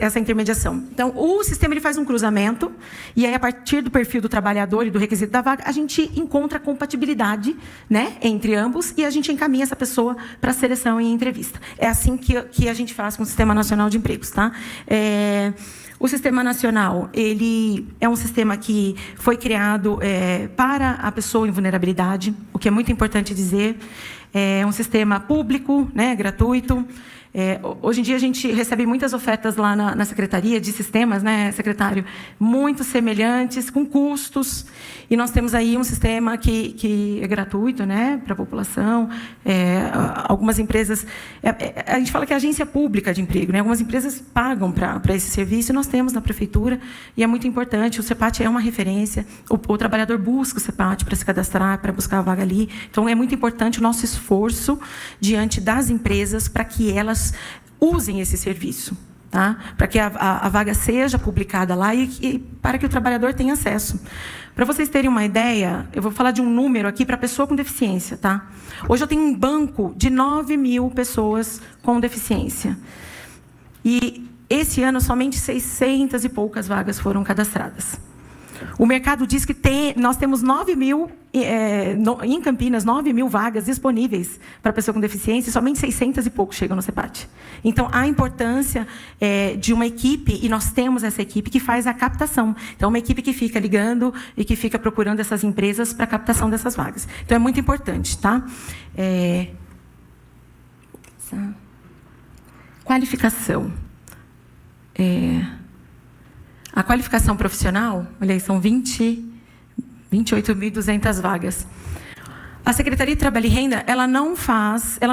essa intermediação? Então, o sistema ele faz um cruzamento, e aí, a partir do perfil do trabalhador e do requisito da vaga, a gente encontra compatibilidade, né, entre ambos, e a gente encaminha essa pessoa para seleção e entrevista. É assim que a gente faz com o Sistema Nacional de Empregos, tá? O Sistema Nacional, ele é um sistema que foi criado para a pessoa em vulnerabilidade, o que é muito importante dizer. É um sistema público, né, gratuito. Hoje em dia, a gente recebe muitas ofertas lá na Secretaria de Sistemas, né, secretário? Muito semelhantes, com custos. E nós temos aí um sistema que é gratuito, né, para a população. Algumas empresas... a gente fala que é agência pública de emprego, né? Algumas empresas pagam para esse serviço, e nós temos na Prefeitura, e é muito importante. O CEPAT é uma referência. O trabalhador busca o CEPAT para se cadastrar, para buscar a vaga ali. Então, é muito importante o nosso esforço diante das empresas para que elas usem esse serviço, tá? Para que a vaga seja publicada lá e para que o trabalhador tenha acesso. Para vocês terem uma ideia, eu vou falar de um número aqui para pessoa com deficiência, tá? Hoje eu tenho um banco de 9.000 pessoas com deficiência. E esse ano somente 600 e poucas vagas foram cadastradas. O mercado diz que nós temos 9.000, em Campinas, 9.000 vagas disponíveis para pessoa com deficiência, e somente 600 e poucos chegam no CEPAT. Então, a importância de uma equipe, e nós temos essa equipe que faz a captação. Então, uma equipe que fica ligando e que fica procurando essas empresas para a captação dessas vagas. Então, é muito importante, tá? Qualificação. A qualificação profissional, olha aí, são 28.200 vagas. A Secretaria de Trabalho e Renda, ela não é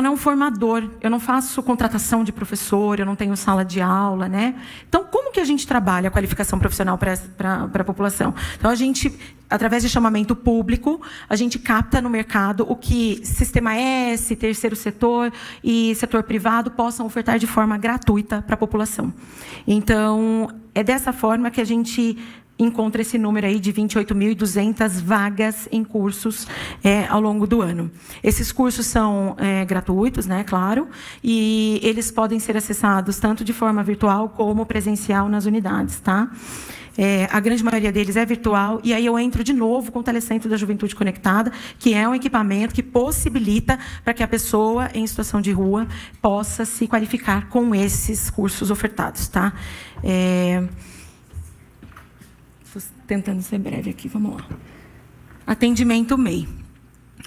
um formador. Eu não faço contratação de professor, eu não tenho sala de aula, né? Então, como que a gente trabalha a qualificação profissional para a população? Então, a gente, através de chamamento público, a gente capta no mercado o que Sistema S, terceiro setor e setor privado possam ofertar de forma gratuita para a população. Então, é dessa forma que a gente encontra esse número aí de 28.200 vagas em cursos ao longo do ano. Esses cursos são gratuitos, né, claro, e eles podem ser acessados tanto de forma virtual como presencial nas unidades, tá? A grande maioria deles é virtual, e aí eu entro de novo com o Telecentro da Juventude Conectada, que é um equipamento que possibilita para que a pessoa em situação de rua possa se qualificar com esses cursos ofertados, tá? Estou tentando ser breve aqui, vamos lá. Atendimento MEI.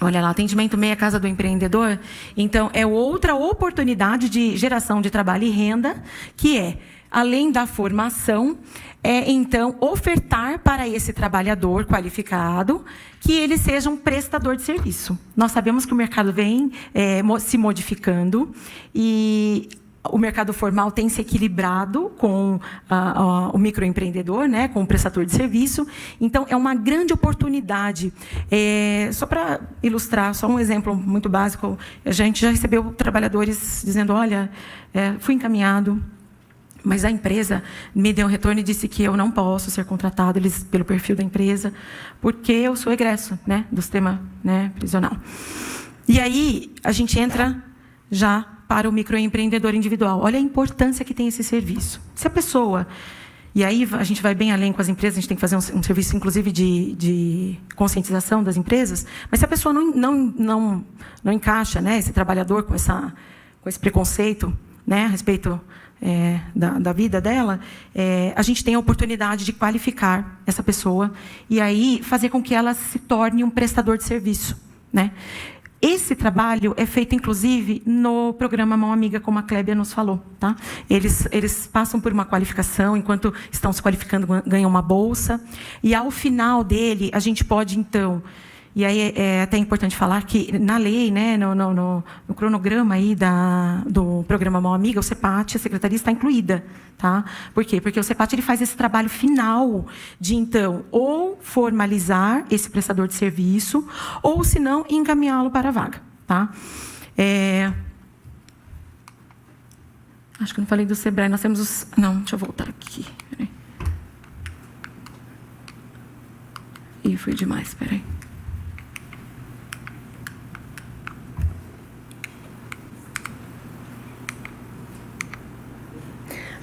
Olha lá, atendimento MEI é a Casa do Empreendedor. Então, é outra oportunidade de geração de trabalho e renda, que além da formação, então, ofertar para esse trabalhador qualificado que ele seja um prestador de serviço. Nós sabemos que o mercado vem se modificando e o mercado formal tem se equilibrado com o microempreendedor, né, com o prestador de serviço. Então, é uma grande oportunidade. Só para ilustrar, só um exemplo muito básico, a gente já recebeu trabalhadores dizendo, olha, fui encaminhado, mas a empresa me deu um retorno e disse que eu não posso ser contratado pelo perfil da empresa, porque eu sou egresso, né, do sistema, né, prisional. E aí, a gente entra já para o microempreendedor individual. Olha a importância que tem esse serviço. Se a pessoa... E aí, a gente vai bem além com as empresas, a gente tem que fazer um serviço, inclusive, de conscientização das empresas, mas se a pessoa não encaixa, né, esse trabalhador com esse preconceito, né, a respeito... da vida dela, a gente tem a oportunidade de qualificar essa pessoa e aí fazer com que ela se torne um prestador de serviço, né? Esse trabalho é feito, inclusive, no programa Mão Amiga, como a Clébia nos falou, tá? Eles passam por uma qualificação, enquanto estão se qualificando, ganham uma bolsa, e ao final dele, a gente pode, então... E aí é até importante falar que na lei, né, no cronograma aí do programa Mão Amiga, o CEPAT, a secretaria está incluída, tá? Por quê? Porque o CEPAT ele faz esse trabalho final de, então, ou formalizar esse prestador de serviço, ou, se não, encaminhá-lo para a vaga, tá? Acho que eu não falei do SEBRAE, nós temos os... Não, deixa eu voltar aqui. Peraí. Ih, foi demais, peraí.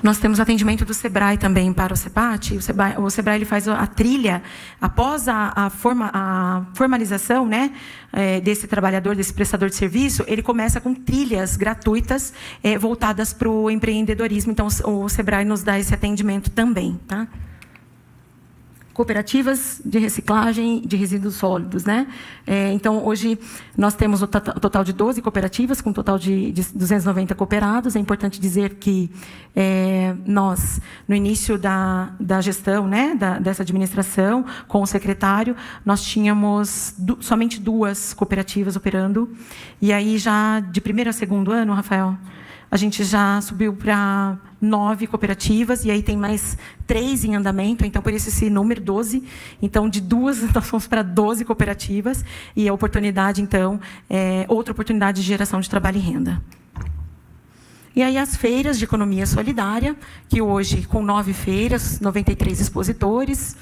Nós temos atendimento do SEBRAE também para o CEPAT. O SEBRAE ele faz a trilha após a formalização, né, desse trabalhador, desse prestador de serviço. Ele começa com trilhas gratuitas voltadas para o empreendedorismo. Então, o SEBRAE nos dá esse atendimento também, tá? Cooperativas de reciclagem de resíduos sólidos, né? Então, hoje, nós temos o total de 12 cooperativas, com um total de 290 cooperados. É importante dizer que nós, no início da gestão, né, dessa administração, com o secretário, nós tínhamos somente 2 cooperativas operando. E aí, já de primeiro a segundo ano, Rafael, a gente já subiu para 9 cooperativas, e aí tem mais 3 em andamento, então por isso esse número, 12. Então, de 2, nós fomos para 12 cooperativas, e a oportunidade, então, outra oportunidade de geração de trabalho e renda. E aí as feiras de economia solidária, que hoje, com 9 feiras, 93 expositores,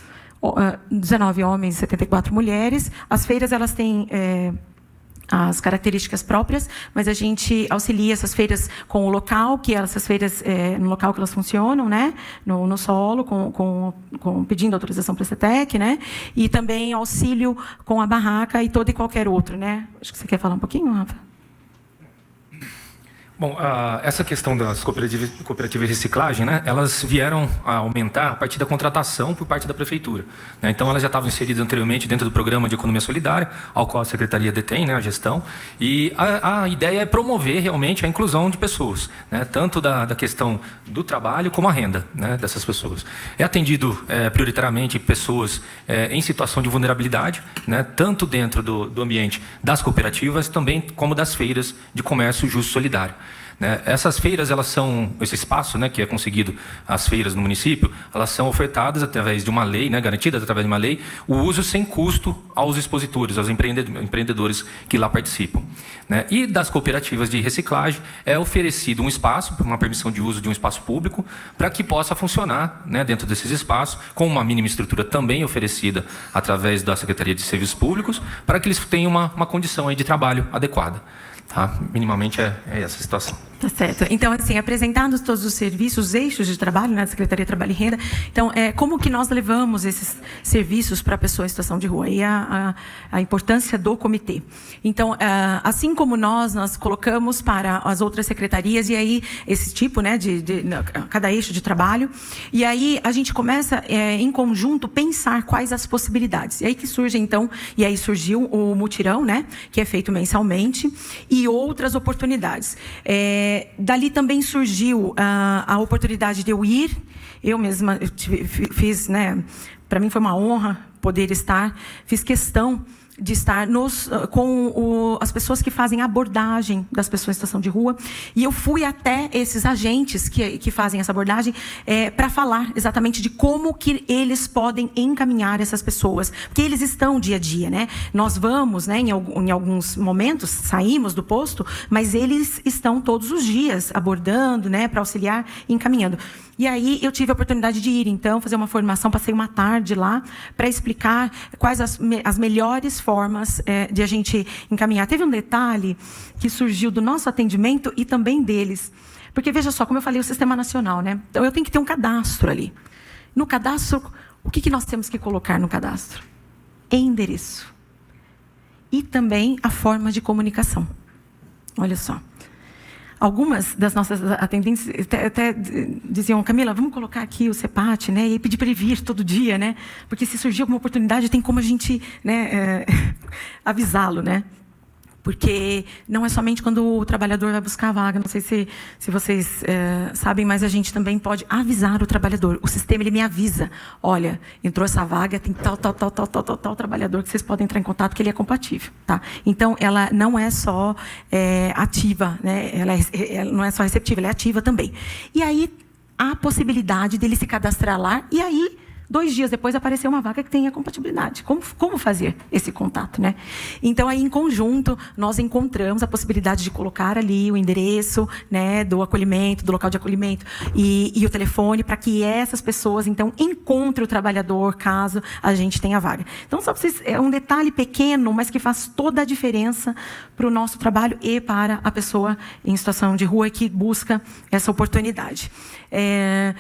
19 homens e 74 mulheres. As feiras, elas têm... as características próprias, mas a gente auxilia essas feiras com o local, que essas feiras, no local que elas funcionam, né, no solo, pedindo autorização para a CETEC, né, e também auxílio com a barraca e todo e qualquer outro, né. Acho que você quer falar um pouquinho, Rafa? Bom, essa questão das cooperativas de reciclagem, né, elas vieram a aumentar a partir da contratação por parte da prefeitura, né? Então, elas já estavam inseridas anteriormente dentro do programa de economia solidária, ao qual a secretaria detém, né, a gestão, e a ideia é promover realmente a inclusão de pessoas, né, tanto da questão do trabalho como a renda, né, dessas pessoas. É atendido prioritariamente pessoas em situação de vulnerabilidade, né, tanto dentro do ambiente das cooperativas, também como das feiras de comércio justo e solidário. né? Essas feiras, esse espaço, né, que é conseguido, as feiras no município, elas são ofertadas através de uma lei, né, garantidas através de uma lei, o uso sem custo aos expositores, aos empreendedores que lá participam, né? E das cooperativas de reciclagem é oferecido um espaço, uma permissão de uso de um espaço público, para que possa funcionar, né, dentro desses espaços, com uma mínima estrutura também oferecida através da Secretaria de Serviços Públicos, para que eles tenham uma condição aí de trabalho adequada. Tá? Minimamente é essa a situação. Tá certo. Então, assim, apresentados todos os serviços, os eixos de trabalho, né, da Secretaria de Trabalho e Renda, então, como que nós levamos esses serviços para a pessoa em situação de rua? E a importância do comitê. Então, assim como nós colocamos para as outras secretarias, e aí, esse tipo, né, cada eixo de trabalho, e aí a gente começa, em conjunto, pensar quais as possibilidades. E aí que surge, então, e aí surgiu o mutirão, né, que é feito mensalmente, e outras oportunidades. Dali também surgiu a oportunidade de eu ir, eu mesma fiz, né, para mim foi uma honra poder estar, fiz questão de estar com as pessoas que fazem abordagem das pessoas em situação de rua, e eu fui até esses agentes que fazem essa abordagem para falar exatamente de como que eles podem encaminhar essas pessoas, porque eles estão dia a dia, né? Nós vamos, né, em alguns momentos, saímos do posto, mas eles estão todos os dias abordando, né, para auxiliar e encaminhando. E aí eu tive a oportunidade de ir, então, fazer uma formação, passei uma tarde lá para explicar quais as melhores formas de a gente encaminhar. Teve um detalhe que surgiu do nosso atendimento e também deles. Porque, veja só, como eu falei, o Sistema Nacional, né? Então, eu tenho que ter um cadastro ali. No cadastro, o que nós temos que colocar no cadastro? Endereço. E também a forma de comunicação. Olha só. Algumas das nossas atendentes até diziam, Camila, vamos colocar aqui o CEPAT, né, e pedir para ele vir todo dia, né, porque se surgir alguma oportunidade, tem como a gente, né, avisá-lo, né. Porque não é somente quando o trabalhador vai buscar a vaga, não sei se vocês sabem, mas a gente também pode avisar o trabalhador. O sistema, ele me avisa, olha, entrou essa vaga, tem tal trabalhador que vocês podem entrar em contato, que ele é compatível. Tá? Então, ela não é só ativa, né? Ela não é só receptiva, ela é ativa também. E aí, há a possibilidade dele se cadastrar lá, e aí, 2 dias depois apareceu uma vaga que tem a compatibilidade. Como fazer esse contato, né? Então, aí, em conjunto, nós encontramos a possibilidade de colocar ali o endereço, né, do acolhimento, do local de acolhimento e o telefone, para que essas pessoas, então, encontrem o trabalhador, caso a gente tenha vaga. Então, só para vocês, é um detalhe pequeno, mas que faz toda a diferença para o nosso trabalho e para a pessoa em situação de rua que busca essa oportunidade. A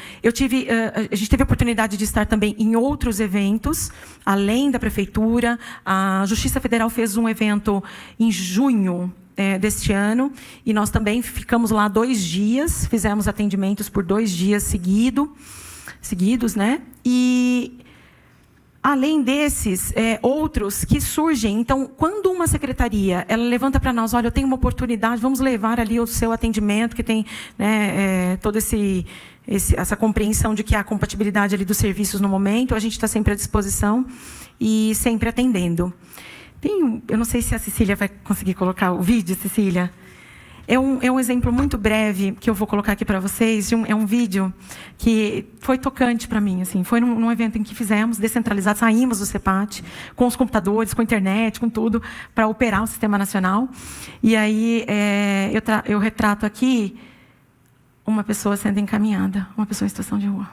gente teve a oportunidade de estar também em outros eventos, além da Prefeitura. A Justiça Federal fez um evento em junho deste ano, e nós também ficamos lá 2 dias, fizemos atendimentos por 2 dias seguidos, né? E além desses, outros que surgem. Então, quando uma secretaria ela levanta para nós, olha, eu tenho uma oportunidade, vamos levar ali o seu atendimento, que tem, né, todo essa compreensão de que há compatibilidade ali dos serviços no momento, a gente está sempre à disposição e sempre atendendo. Eu não sei se a Cecília vai conseguir colocar o vídeo, Cecília. É um exemplo muito breve que eu vou colocar aqui para vocês. É um vídeo que foi tocante para mim. Assim, foi num evento em que fizemos, descentralizado, saímos do CEPAT, com os computadores, com a internet, com tudo, para operar o Sistema Nacional. E aí eu retrato aqui uma pessoa sendo encaminhada, uma pessoa em situação de rua.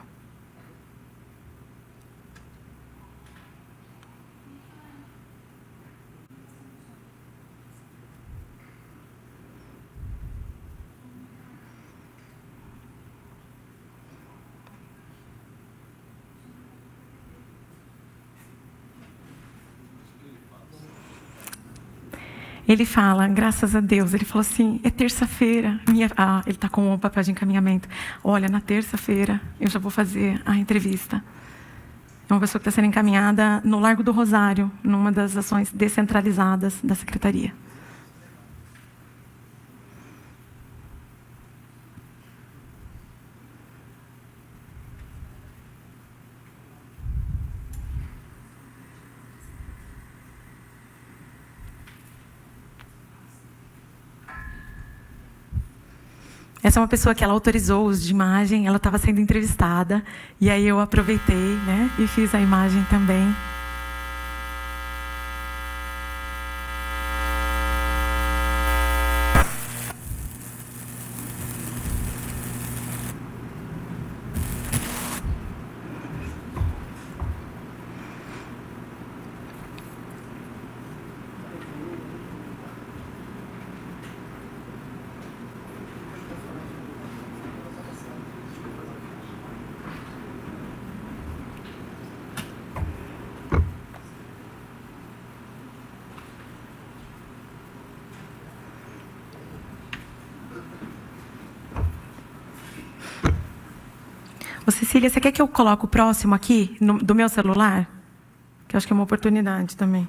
Ele fala, graças a Deus, ele falou assim, é terça-feira, ele está com o papel de encaminhamento. Olha, na terça-feira eu já vou fazer a entrevista. É uma pessoa que está sendo encaminhada no Largo do Rosário, numa das ações descentralizadas da Secretaria. Essa é uma pessoa que ela autorizou o uso de imagem, ela estava sendo entrevistada, e aí eu aproveitei, né, e fiz a imagem também. Ô, Cecília, você quer que eu coloque o próximo aqui, do meu celular? Que eu acho que é uma oportunidade também.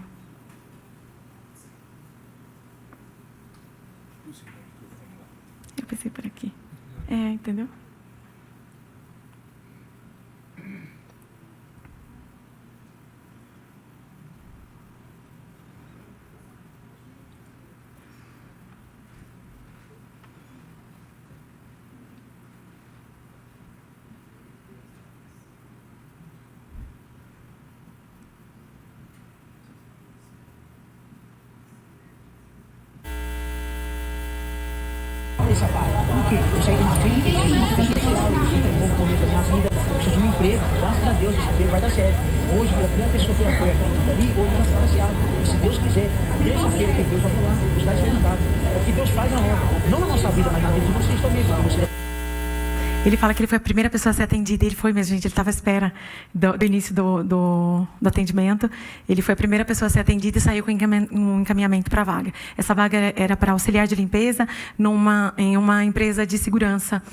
Eu pensei por aqui. Entendeu? Essa parte, porque eu saí de uma clínica, uma clínica social, eu vou comer da minha vida, eu preciso de um emprego, graças a Deus, esse emprego vai dar certo. Hoje, a primeira pessoa que foi ali, hoje vai ser anunciado. E se Deus quiser, terça-feira que Deus vai falar, está experimentado. É o que Deus faz na hora, não na nossa vida, mas na vida de vocês também, porque você... Ele fala que ele foi a primeira pessoa a ser atendida. Ele foi mesmo, gente. Ele estava à espera do início do atendimento. Ele foi a primeira pessoa a ser atendida e saiu com um encaminhamento para a vaga. Essa vaga era para auxiliar de limpeza em uma empresa de segurança.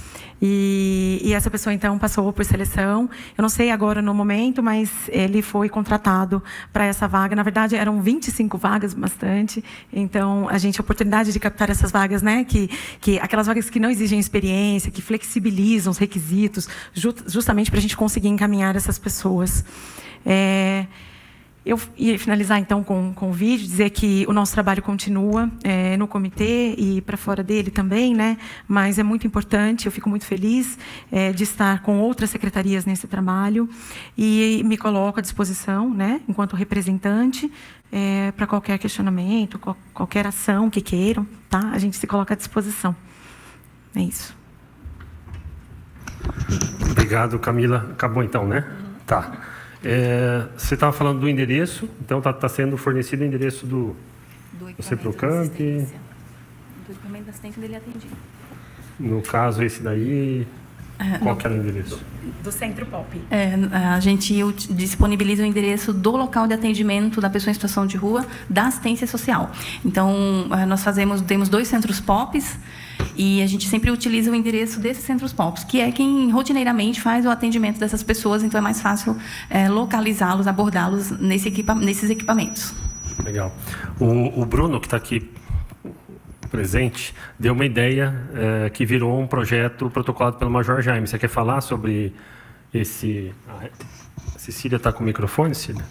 E essa pessoa, então, passou por seleção. Eu não sei agora no momento, mas ele foi contratado para essa vaga. Na verdade, eram 25 vagas, bastante. Então, a oportunidade de captar essas vagas, né? Aquelas vagas que não exigem experiência, que flexibilizam os requisitos, justamente para a gente conseguir encaminhar essas pessoas. Eu ia finalizar, então, com o vídeo, dizer que o nosso trabalho continua no comitê e para fora dele também, né? Mas é muito importante, eu fico muito feliz de estar com outras secretarias nesse trabalho e me coloco à disposição, né, enquanto representante, para qualquer questionamento, qualquer ação que queiram, tá? A gente se coloca à disposição. É isso. Obrigado, Camila. Acabou então, né? Tá. Você estava falando do endereço, então está sendo fornecido o endereço do Ceprocamp. Do equipamento da assistência dele atendido. No caso, esse daí, qual que era o endereço? Do Centro Pop. A gente disponibiliza o endereço do local de atendimento da pessoa em situação de rua da assistência social. Então, nós temos 2 centros POPs e a gente sempre utiliza o endereço desses centros POPs, que é quem rotineiramente faz o atendimento dessas pessoas, então é mais fácil localizá-los, abordá-los nesses equipamentos. Legal. O Bruno, que está aqui presente, deu uma ideia que virou um projeto protocolado pelo Major Jaime. Você quer falar sobre esse... A Cecília está com o microfone, Cecília?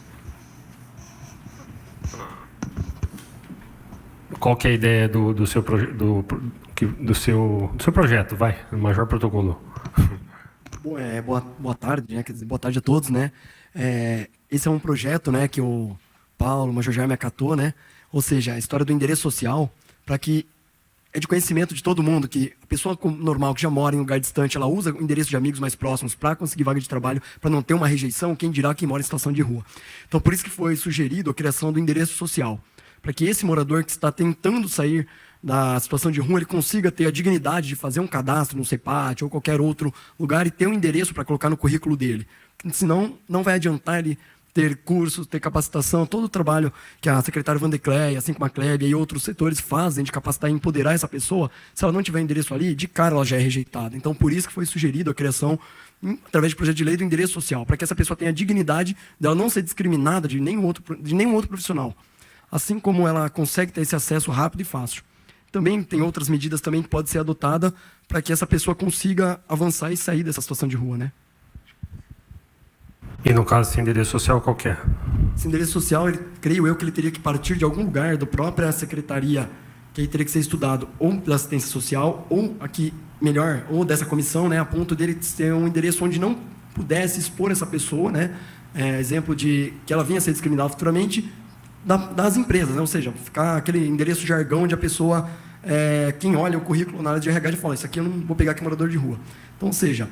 Qual que é a ideia do seu projeto? Vai, o Major protocolou. Boa tarde, né? Quer dizer, boa tarde a todos, né? Esse é um projeto, né, que o Paulo, o Major Jaime acatou, né? Ou seja, a história do endereço social, para que é de conhecimento de todo mundo que a pessoa normal que já mora em um lugar distante, ela usa o endereço de amigos mais próximos para conseguir vaga de trabalho, para não ter uma rejeição, quem dirá quem mora em situação de rua. Então, por isso que foi sugerido a criação do endereço social, para que esse morador que está tentando sair da situação de rua, ele consiga ter a dignidade de fazer um cadastro no CEPAT ou qualquer outro lugar e ter um endereço para colocar no currículo dele. Senão, não vai adiantar ele ter cursos, ter capacitação, todo o trabalho que a secretária Vandecléia, assim como a Clébia e outros setores fazem de capacitar e empoderar essa pessoa, se ela não tiver endereço ali, de cara ela já é rejeitada. Então, por isso que foi sugerido a criação, através de projeto de lei, do endereço social, para que essa pessoa tenha a dignidade dela não ser discriminada de nenhum outro profissional. Assim como ela consegue ter esse acesso rápido e fácil. Também tem outras medidas também que podem ser adotadas para que essa pessoa consiga avançar e sair dessa situação de rua, né? E no caso, esse endereço social, qual que é? Esse endereço social, creio eu que ele teria que partir de algum lugar da própria secretaria, que aí teria que ser estudado ou pela assistência social ou aqui melhor, ou dessa comissão, né, a ponto dele ter um endereço onde não pudesse expor essa pessoa, né, exemplo de que ela vinha a ser discriminada futuramente, das empresas, né, ou seja, ficar aquele endereço jargão onde a pessoa, quem olha o currículo na área de RH, fala, isso aqui eu não vou pegar aqui morador de rua. Então, ou seja,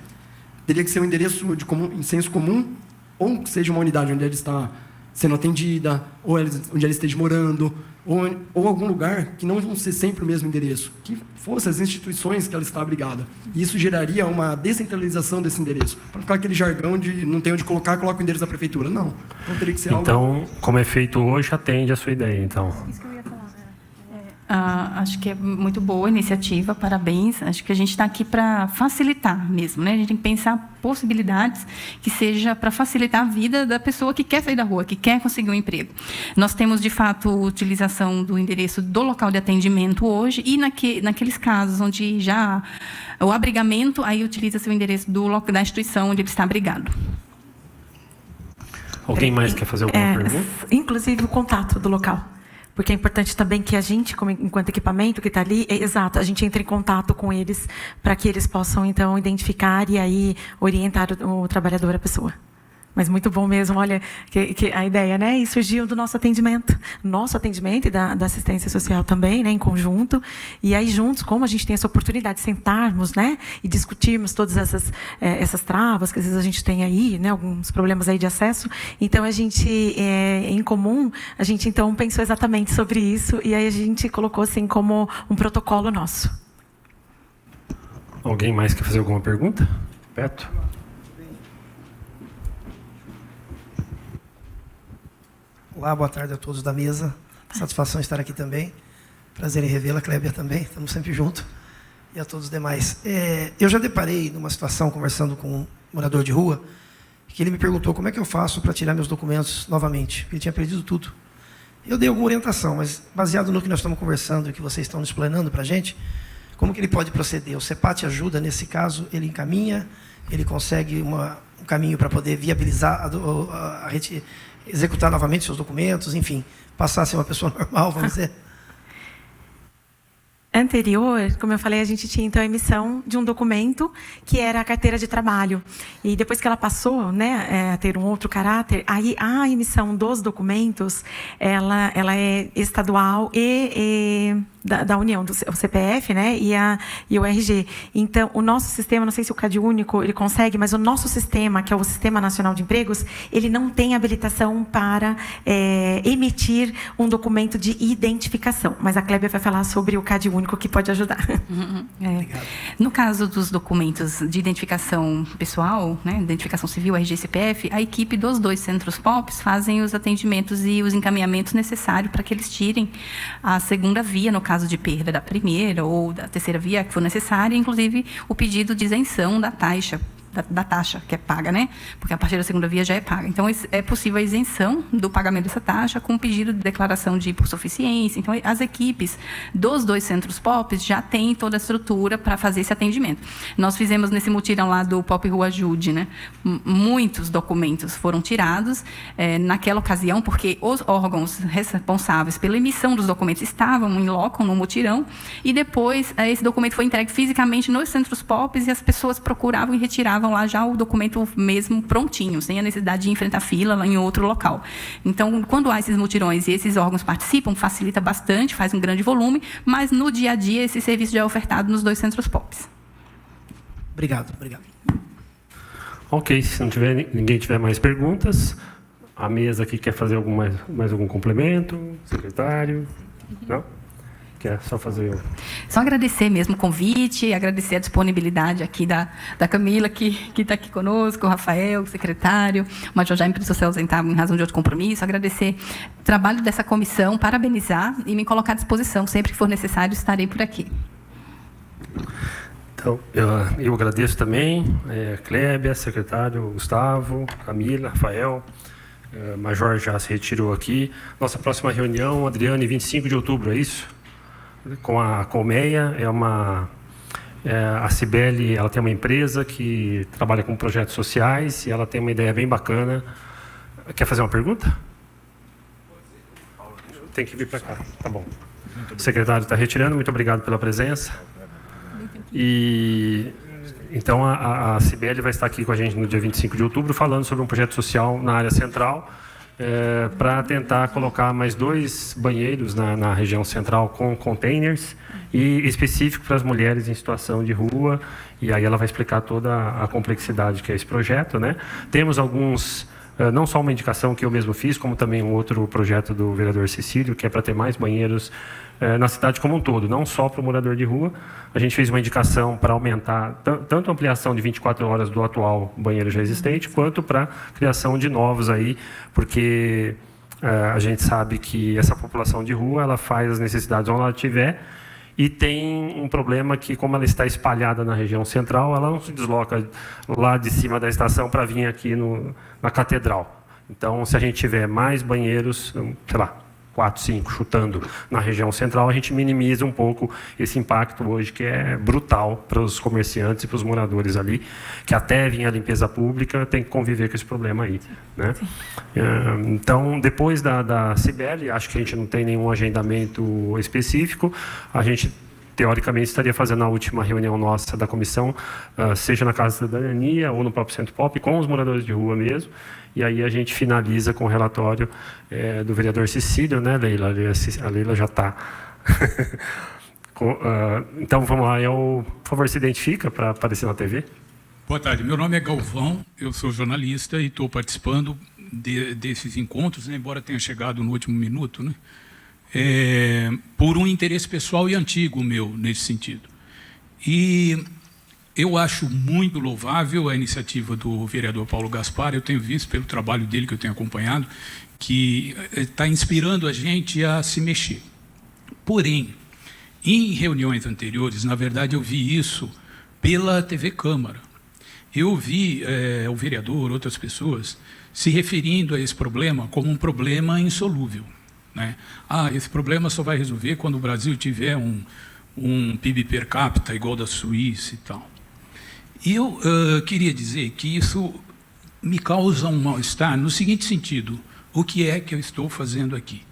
teria que ser um endereço em senso comum, ou que seja uma unidade onde ele está sendo atendida, ou onde ele esteja morando, ou algum lugar que não vão ser sempre o mesmo endereço, que fossem as instituições que ela está abrigada. E isso geraria uma descentralização desse endereço. Para ficar aquele jargão de não tem onde colocar, coloca o endereço da prefeitura. Não. Então teria que ser então, como é feito hoje, atende a sua ideia, então. Isso que eu ia falar. Acho que é muito boa a iniciativa, parabéns. Acho que a gente está aqui para facilitar mesmo, né? A gente tem que pensar possibilidades que seja para facilitar a vida da pessoa que quer sair da rua, que quer conseguir um emprego. Nós temos, de fato, utilização do endereço do local de atendimento hoje e naqueles casos onde já o abrigamento, aí utiliza-se o endereço da instituição onde ele está abrigado. Alguém mais quer fazer alguma pergunta? Inclusive o contato do local. Porque é importante também que a gente, enquanto equipamento que está ali, exato, a gente entre em contato com eles para que eles possam, então, identificar e aí orientar o trabalhador, a pessoa. Mas muito bom mesmo, olha, que a ideia, né? E surgiu do nosso atendimento e da assistência social também, né? Em conjunto. E aí, juntos, como a gente tem essa oportunidade de sentarmos, né? E discutirmos todas essas travas que às vezes a gente tem aí, né? Alguns problemas aí de acesso. Então, a gente, em comum, a gente, então, pensou exatamente sobre isso. E aí, a gente colocou, assim, como um protocolo nosso. Alguém mais quer fazer alguma pergunta? Beto? Olá, boa tarde a todos da mesa. Satisfação estar aqui também. Prazer em revê-la, Kleber também. Estamos sempre juntos. E a todos os demais. Eu já deparei numa situação, conversando com um morador de rua, que ele me perguntou como é que eu faço para tirar meus documentos novamente. Ele tinha perdido tudo. Eu dei alguma orientação, mas baseado no que nós estamos conversando e que vocês estão nos explanando para a gente, como que ele pode proceder? O CEPAT ajuda nesse caso, ele encaminha, ele consegue um caminho para poder viabilizar, executar novamente seus documentos, enfim, passar a ser uma pessoa normal, vamos dizer. Anterior, como eu falei, a gente tinha então a emissão de um documento que era a carteira de trabalho. E depois que ela passou, né, a ter um outro caráter, aí a emissão dos documentos, ela é estadual e da União, o CPF, né, e o RG. Então, o nosso sistema, não sei se o CadÚnico ele consegue, mas o nosso sistema, que é o Sistema Nacional de Empregos, ele não tem habilitação para emitir um documento de identificação. Mas a Clébia vai falar sobre o CadÚnico, que pode ajudar. No caso dos documentos de identificação pessoal, né, identificação civil, RG e CPF, a equipe dos 2 centros POPs fazem os atendimentos e os encaminhamentos necessários para que eles tirem a segunda via, no caso de perda da primeira ou da terceira via que for necessária, inclusive o pedido de isenção da taxa que é paga, né? Porque a partir da segunda via já é paga. Então, é possível a isenção do pagamento dessa taxa com um pedido de declaração de hipossuficiência. Então, as equipes dos 2 centros POPs já têm toda a estrutura para fazer esse atendimento. Nós fizemos nesse mutirão lá do POP Rua Ajude, né? Muitos documentos foram tirados naquela ocasião, porque os órgãos responsáveis pela emissão dos documentos estavam em loco no mutirão, e depois esse documento foi entregue fisicamente nos centros POPs e as pessoas procuravam e retiravam lá já o documento mesmo prontinho, sem a necessidade de enfrentar fila lá em outro local. Então, quando há esses mutirões e esses órgãos participam, facilita bastante, faz um grande volume, mas no dia a dia esse serviço já é ofertado nos 2 centros POPs. Obrigado. Ok, se ninguém tiver mais perguntas, a mesa aqui quer fazer mais algum complemento? Secretário? Não? Quer só fazer... Só agradecer mesmo o convite, agradecer a disponibilidade aqui da Camila, que está aqui conosco, o Rafael, o secretário, o Major Jaime precisou se ausentar em razão de outro compromisso, agradecer o trabalho dessa comissão, parabenizar e me colocar à disposição, sempre que for necessário, estarei por aqui. Então, eu agradeço também, Clébia, secretário Gustavo, Camila, Rafael, Major já se retirou aqui. Nossa próxima reunião, Adriane, 25 de outubro, é isso? Com a Colmeia, a Cibele, ela tem uma empresa que trabalha com projetos sociais e ela tem uma ideia bem bacana. Quer fazer uma pergunta? Tem que vir para cá, tá bom. O secretário está retirando, muito obrigado pela presença. E então a Cibele vai estar aqui com a gente no dia 25 de outubro falando sobre um projeto social na área central, para tentar colocar mais 2 banheiros na região central com containers e específico para as mulheres em situação de rua. E aí ela vai explicar toda a complexidade que é esse projeto, né? Temos alguns, não só uma indicação que eu mesmo fiz, como também um outro projeto do vereador Cecílio, que é para ter mais banheiros na cidade como um todo, não só para o morador de rua. A gente fez uma indicação para aumentar tanto a ampliação de 24 horas do atual banheiro já existente, quanto para a criação de novos aí, porque a gente sabe que essa população de rua, ela faz as necessidades onde ela estiver, e tem um problema que, como ela está espalhada na região central, ela não se desloca lá de cima da estação para vir aqui na catedral. Então, se a gente tiver mais banheiros, sei lá, 4, 5, chutando na região central, a gente minimiza um pouco esse impacto hoje, que é brutal para os comerciantes e para os moradores ali, que até vir a limpeza pública tem que conviver com esse problema aí, né? Então, depois da Cibele, acho que a gente não tem nenhum agendamento específico. A gente, teoricamente, estaria fazendo a última reunião nossa da comissão, seja na Casa da Cidadania ou no próprio Centro Pop, com os moradores de rua mesmo. E aí a gente finaliza com o relatório do vereador Cecílio, né, Leila? A Leila já está. Então, vamos lá. Por favor, se identifica para aparecer na TV. Boa tarde. Meu nome é Galvão, eu sou jornalista e estou participando desses encontros, né, embora tenha chegado no último minuto, né, por um interesse pessoal e antigo meu nesse sentido. E eu acho muito louvável a iniciativa do vereador Paulo Gaspar. Eu tenho visto pelo trabalho dele, que eu tenho acompanhado, que está inspirando a gente a se mexer. Porém, em reuniões anteriores, na verdade, eu vi isso pela TV Câmara. Eu vi o vereador, outras pessoas, se referindo a esse problema como um problema insolúvel, né? Esse problema só vai resolver quando o Brasil tiver um PIB per capita igual da Suíça e tal. E eu queria dizer que isso me causa um mal-estar no seguinte sentido: o que é que eu estou fazendo aqui,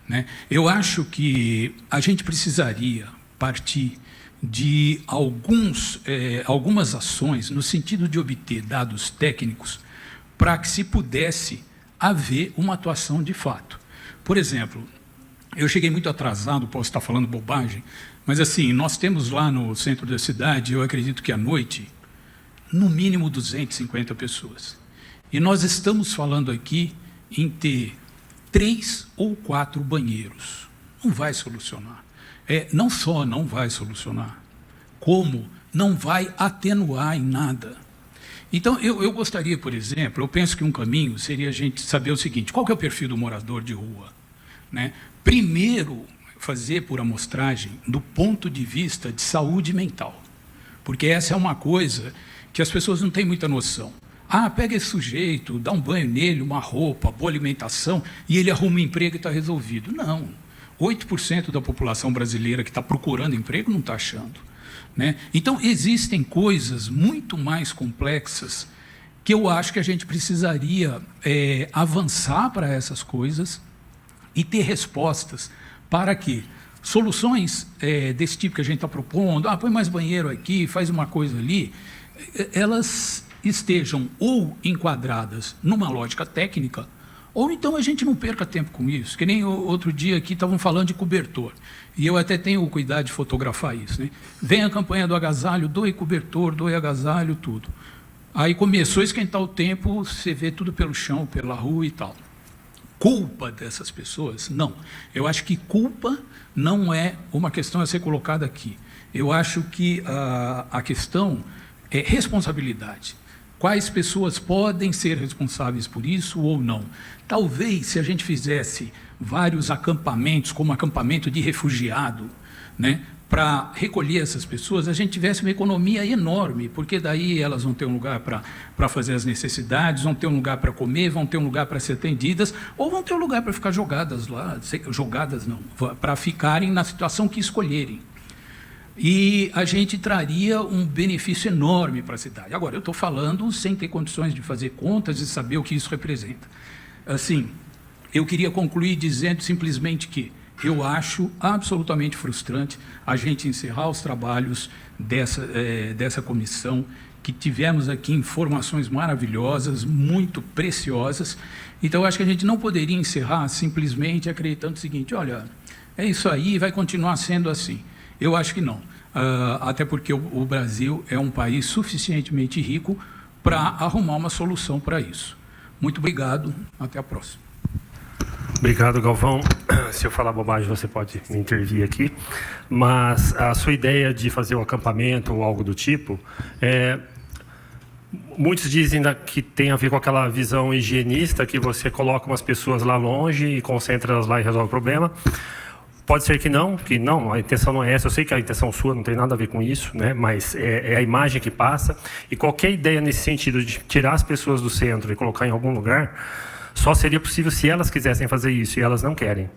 né? Eu acho que a gente precisaria partir de algumas ações no sentido de obter dados técnicos para que se pudesse haver uma atuação de fato. Por exemplo, eu cheguei muito atrasado, posso estar falando bobagem, mas assim, nós temos lá no centro da cidade, eu acredito que à noite, no mínimo 250 pessoas. E nós estamos falando aqui em ter 3 ou 4 banheiros. Não vai solucionar. Não só não vai solucionar, como não vai atenuar em nada. Então, eu gostaria, por exemplo, eu penso que um caminho seria a gente saber o seguinte: qual que é o perfil do morador de rua, né? Primeiro, fazer por amostragem do ponto de vista de saúde mental, porque essa é uma coisa que as pessoas não têm muita noção. Pega esse sujeito, dá um banho nele, uma roupa, boa alimentação, e ele arruma um emprego e está resolvido. Não. 8% da população brasileira que está procurando emprego não está achando, né? Então, existem coisas muito mais complexas que eu acho que a gente precisaria avançar para essas coisas e ter respostas para que soluções desse tipo que a gente está propondo, põe mais banheiro aqui, faz uma coisa ali, elas estejam ou enquadradas numa lógica técnica, ou então a gente não perca tempo com isso. Que nem outro dia aqui estavam falando de cobertor, e eu até tenho o cuidado de fotografar isso, né? Vem a campanha do agasalho, doe cobertor, doe agasalho, tudo. Aí começou a esquentar o tempo, você vê tudo pelo chão, pela rua e tal. Culpa dessas pessoas? Não. Eu acho que culpa não é uma questão a ser colocada aqui. Eu acho que a questão é responsabilidade. Quais pessoas podem ser responsáveis por isso ou não? Talvez, se a gente fizesse vários acampamentos, como acampamento de refugiado, né, para recolher essas pessoas, a gente tivesse uma economia enorme, porque daí elas vão ter um lugar para fazer as necessidades, vão ter um lugar para comer, vão ter um lugar para ser atendidas, ou vão ter um lugar para ficar jogadas lá, para ficarem na situação que escolherem. E a gente traria um benefício enorme para a cidade. Agora, eu estou falando sem ter condições de fazer contas e saber o que isso representa. Assim, eu queria concluir dizendo simplesmente que Eu acho absolutamente frustrante a gente encerrar os trabalhos dessa comissão, que tivemos aqui informações maravilhosas, muito preciosas. Então, eu acho que a gente não poderia encerrar simplesmente acreditando o seguinte: olha, é isso aí, vai continuar sendo assim. Eu acho que não. Até porque o Brasil é um país suficientemente rico para arrumar uma solução para isso. Muito obrigado, até a próxima. Obrigado, Galvão. Se eu falar bobagem, você pode me intervir aqui. Mas a sua ideia de fazer um acampamento ou algo do tipo, muitos dizem que tem a ver com aquela visão higienista, que você coloca umas pessoas lá longe e concentra elas lá e resolve o problema. Pode ser que não, a intenção não é essa. Eu sei que a intenção sua não tem nada a ver com isso, né? Mas é a imagem que passa. E qualquer ideia nesse sentido de tirar as pessoas do centro e colocar em algum lugar, só seria possível se elas quisessem fazer isso, e elas não querem.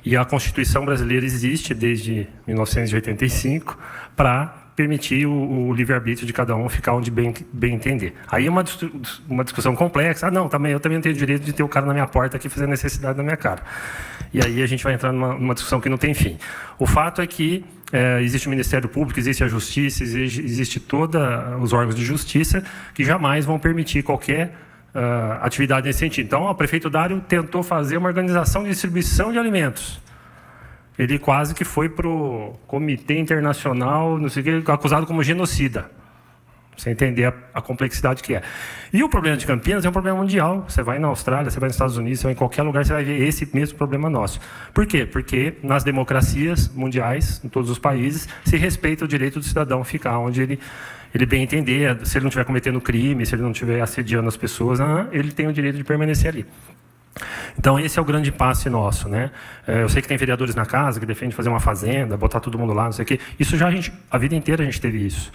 E a Constituição brasileira existe desde 1985 para permitir o livre-arbítrio de cada um ficar onde bem entender. Aí é uma discussão complexa. Não, eu também tenho o direito de ter o cara na minha porta aqui fazendo necessidade na minha cara. E aí a gente vai entrar numa discussão que não tem fim. O fato é que existe o Ministério Público, existe a Justiça, existe todos os órgãos de justiça que jamais vão permitir qualquer atividade nesse sentido. Então, o prefeito Dário tentou fazer uma organização de distribuição de alimentos. Ele quase que foi para o Comitê Internacional, não sei o que, acusado como genocida. Você entender a complexidade que é. E o problema de Campinas é um problema mundial. Você vai na Austrália, você vai nos Estados Unidos, você vai em qualquer lugar, você vai ver esse mesmo problema nosso. Por quê? Porque nas democracias mundiais, em todos os países, se respeita o direito do cidadão ficar onde ele bem entender. Se ele não estiver cometendo crime, se ele não estiver assediando as pessoas, ele tem o direito de permanecer ali. Então, esse é o grande passe nosso, né? Eu sei que tem vereadores na casa que defendem fazer uma fazenda, botar todo mundo lá, não sei o quê. Isso já a vida inteira a gente teve isso.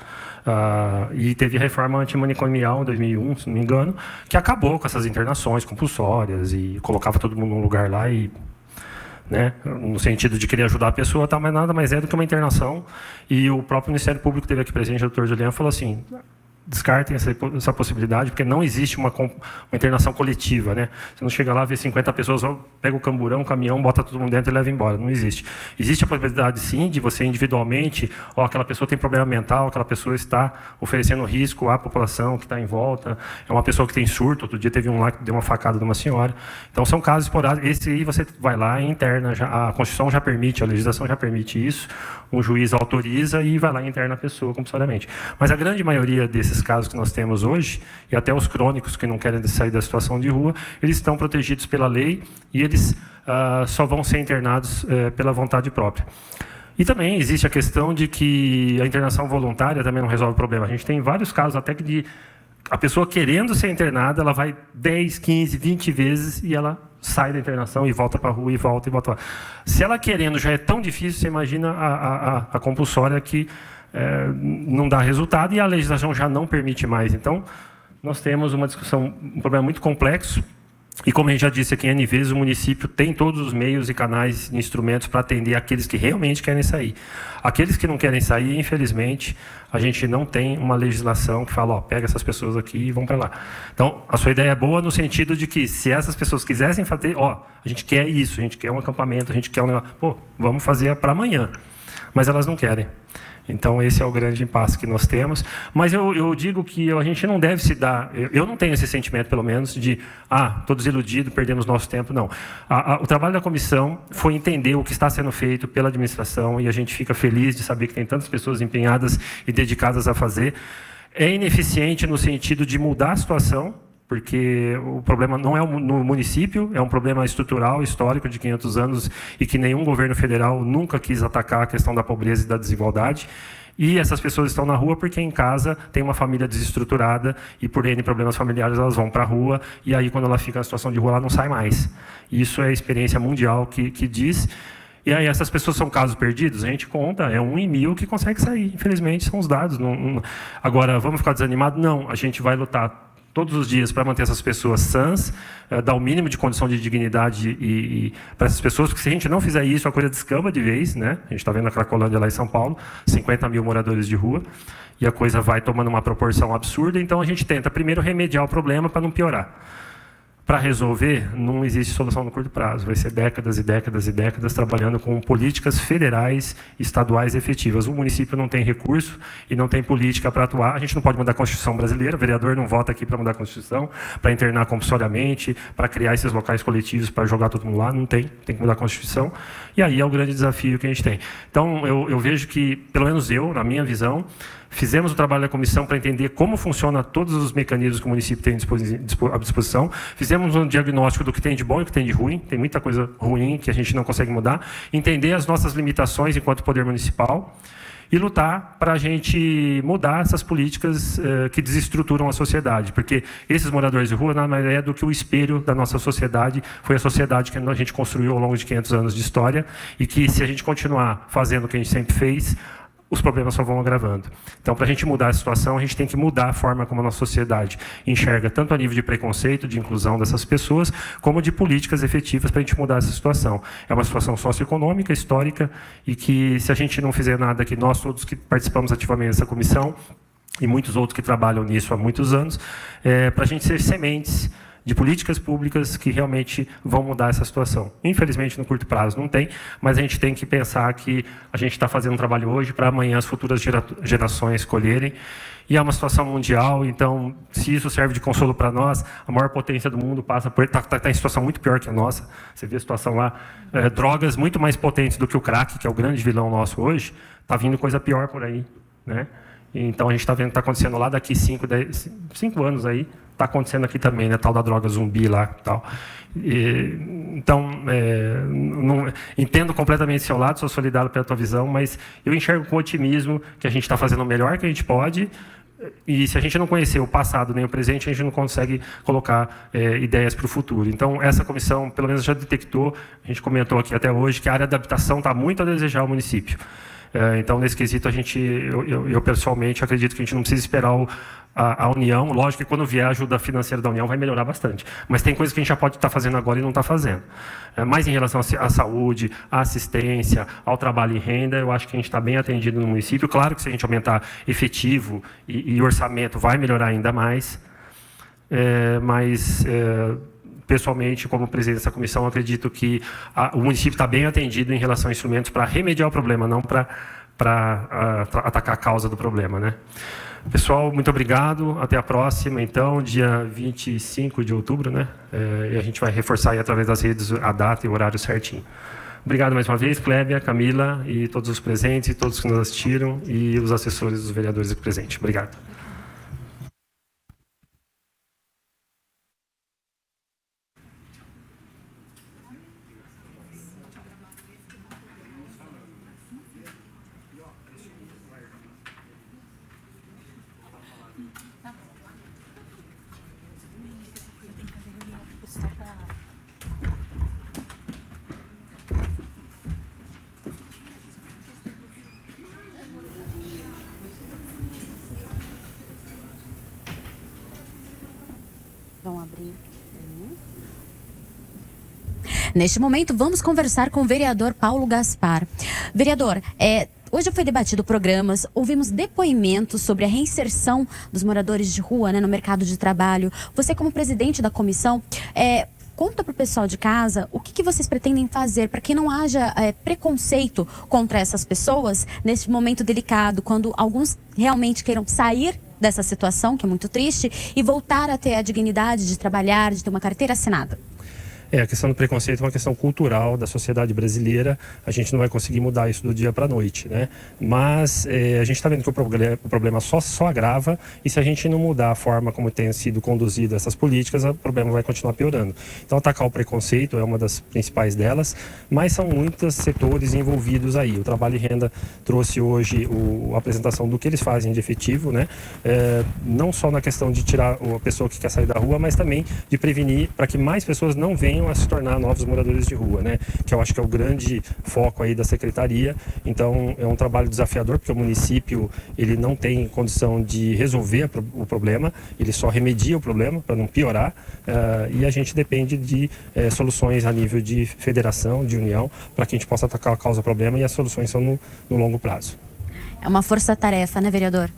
E teve a reforma antimanicomial em 2001, se não me engano, que acabou com essas internações compulsórias e colocava todo mundo num lugar lá e... né, no sentido de querer ajudar a pessoa, mas nada mais é do que uma internação. E o próprio Ministério Público teve aqui presente, o doutor Juliano, falou assim: descartem essa possibilidade, porque não existe uma internação coletiva, né? Você não chega lá, vê 50 pessoas, pega o camburão, o caminhão, bota todo mundo dentro e leva embora. Não existe. Existe a possibilidade, sim, de você individualmente, aquela pessoa tem problema mental, aquela pessoa está oferecendo risco à população que está em volta, é uma pessoa que tem surto. Outro dia teve um lá que deu uma facada de uma senhora. Então, são casos esporádicos. Esse aí você vai lá e interna. A Constituição já permite, a legislação já permite isso, um juiz autoriza e vai lá e interna a pessoa compulsoriamente. Mas a grande maioria desses casos que nós temos hoje, e até os crônicos que não querem sair da situação de rua, eles estão protegidos pela lei e eles só vão ser internados pela vontade própria. E também existe a questão de que a internação voluntária também não resolve o problema. A gente tem vários casos até que a pessoa querendo ser internada, ela vai 10, 15, 20 vezes e ela sai da internação e volta para a rua e volta. Se ela querendo já é tão difícil, você imagina a compulsória que não dá resultado e a legislação já não permite mais. Então, nós temos uma discussão, um problema muito complexo. E como a gente já disse aqui em N vezes, o município tem todos os meios e canais e instrumentos para atender aqueles que realmente querem sair. Aqueles que não querem sair, infelizmente, a gente não tem uma legislação que fala, pega essas pessoas aqui e vão para lá. Então, a sua ideia é boa no sentido de que se essas pessoas quisessem fazer, a gente quer isso, a gente quer um acampamento, a gente quer um negócio, vamos fazer para amanhã. Mas elas não querem. Então, esse é o grande impasse que nós temos. Mas eu digo que a gente não deve se dar... Eu não tenho esse sentimento, pelo menos, de estou desiludido, perdemos nosso tempo. Não. O trabalho da comissão foi entender o que está sendo feito pela administração e a gente fica feliz de saber que tem tantas pessoas empenhadas e dedicadas a fazer. É ineficiente no sentido de mudar a situação, porque o problema não é no município, é um problema estrutural, histórico, de 500 anos, e que nenhum governo federal nunca quis atacar a questão da pobreza e da desigualdade. E essas pessoas estão na rua porque em casa tem uma família desestruturada e por N problemas familiares elas vão para a rua, e aí quando ela fica na situação de rua ela não sai mais. Isso é a experiência mundial que diz. E aí essas pessoas são casos perdidos? A gente conta, é 1 em 1000 que consegue sair. Infelizmente são os dados. Agora, vamos ficar desanimados? Não, a gente vai lutar todos os dias para manter essas pessoas sãs, dar o mínimo de condição de dignidade e para essas pessoas, porque se a gente não fizer isso, a coisa descamba de vez, né? A gente está vendo a Cracolândia lá em São Paulo, 50 mil moradores de rua, e a coisa vai tomando uma proporção absurda. Então a gente tenta primeiro remediar o problema para não piorar. para resolver, não existe solução no curto prazo. Vai ser décadas e décadas e décadas trabalhando com políticas federais, estaduais efetivas. O município não tem recurso e não tem política para atuar. A gente não pode mudar a Constituição brasileira, o vereador não vota aqui para mudar a Constituição, para internar compulsoriamente, para criar esses locais coletivos, para jogar todo mundo lá. Não tem que mudar a Constituição. E aí é o grande desafio que a gente tem. Então, eu vejo que, pelo menos eu, na minha visão, fizemos o trabalho da comissão para entender como funciona todos os mecanismos que o município tem à disposição. Fizemos um diagnóstico do que tem de bom e o que tem de ruim. Tem muita coisa ruim que a gente não consegue mudar. Entender as nossas limitações enquanto poder municipal e lutar para a gente mudar essas políticas que desestruturam a sociedade. Porque esses moradores de rua nada mais é do que o espelho da nossa sociedade. Foi a sociedade que a gente construiu ao longo de 500 anos de história e que, se a gente continuar fazendo o que a gente sempre fez, os problemas só vão agravando. Então, para a gente mudar a situação, a gente tem que mudar a forma como a nossa sociedade enxerga, tanto a nível de preconceito, de inclusão dessas pessoas, como de políticas efetivas para a gente mudar essa situação. É uma situação socioeconômica, histórica, e que, se a gente não fizer nada, que nós todos que participamos ativamente dessa comissão, e muitos outros que trabalham nisso há muitos anos, para a gente ser sementes de políticas públicas que realmente vão mudar essa situação. Infelizmente, no curto prazo não tem, mas a gente tem que pensar que a gente está fazendo um trabalho hoje para amanhã as futuras gerações colherem. E é uma situação mundial, então, se isso serve de consolo para nós, a maior potência do mundo passa por... Está em situação muito pior que a nossa. Você vê a situação lá, drogas muito mais potentes do que o crack, que é o grande vilão nosso hoje, está vindo coisa pior por aí, né? Então, a gente está vendo o que está acontecendo lá daqui 5 anos aí, está acontecendo aqui também, né? Tal da droga zumbi lá tal. Então, entendo completamente seu lado, sou solidário pela tua visão, mas eu enxergo com otimismo que a gente está fazendo o melhor que a gente pode. E se a gente não conhecer o passado nem o presente, a gente não consegue colocar ideias para o futuro. Então, essa comissão, pelo menos, já detectou, a gente comentou aqui até hoje, que a área de habitação está muito a desejar ao município. Então, nesse quesito, eu pessoalmente acredito que a gente não precisa esperar a União. Lógico que quando vier a ajuda financeira da União vai melhorar bastante. Mas tem coisas que a gente já pode estar fazendo agora e não está fazendo. Mas em relação à saúde, à assistência, ao trabalho e renda, eu acho que a gente está bem atendido no município. Claro que se a gente aumentar efetivo e orçamento, vai melhorar ainda mais. Pessoalmente, como presidente dessa comissão, acredito que o município está bem atendido em relação a instrumentos para remediar o problema, não para atacar a causa do problema, né? Pessoal, muito obrigado. Até a próxima, então, dia 25 de outubro, né? E a gente vai reforçar aí através das redes a data e o horário certinho. Obrigado mais uma vez, Clébia, Camila e todos os presentes, e todos que nos assistiram e os assessores dos vereadores aqui presentes. Obrigado. Vão abrir. Neste momento, vamos conversar com o vereador Paulo Gaspar. Vereador, hoje foi debatido programas, ouvimos depoimentos sobre a reinserção dos moradores de rua, né, no mercado de trabalho. Você, como presidente da comissão, conta para o pessoal de casa o que vocês pretendem fazer para que não haja preconceito contra essas pessoas neste momento delicado, quando alguns realmente queiram sair dessa situação, que é muito triste, e voltar a ter a dignidade de trabalhar, de ter uma carteira assinada. A questão do preconceito é uma questão cultural da sociedade brasileira. A gente não vai conseguir mudar isso do dia para a noite, né? Mas a gente está vendo que o problema só agrava, e se a gente não mudar a forma como tem sido conduzida essas políticas, o problema vai continuar piorando. Então, atacar o preconceito é uma das principais delas, mas são muitos setores envolvidos aí. O Trabalho e Renda trouxe hoje a apresentação do que eles fazem de efetivo, né? Não só na questão de tirar a pessoa que quer sair da rua, mas também de prevenir para que mais pessoas não venham a se tornar novos moradores de rua, né? Que eu acho que é o grande foco aí da secretaria. Então, é um trabalho desafiador, porque o município ele não tem condição de resolver o problema, ele só remedia o problema para não piorar, e a gente depende de soluções a nível de federação, de união, para que a gente possa atacar a causa do problema, e as soluções são no longo prazo. É uma força-tarefa, né, vereador?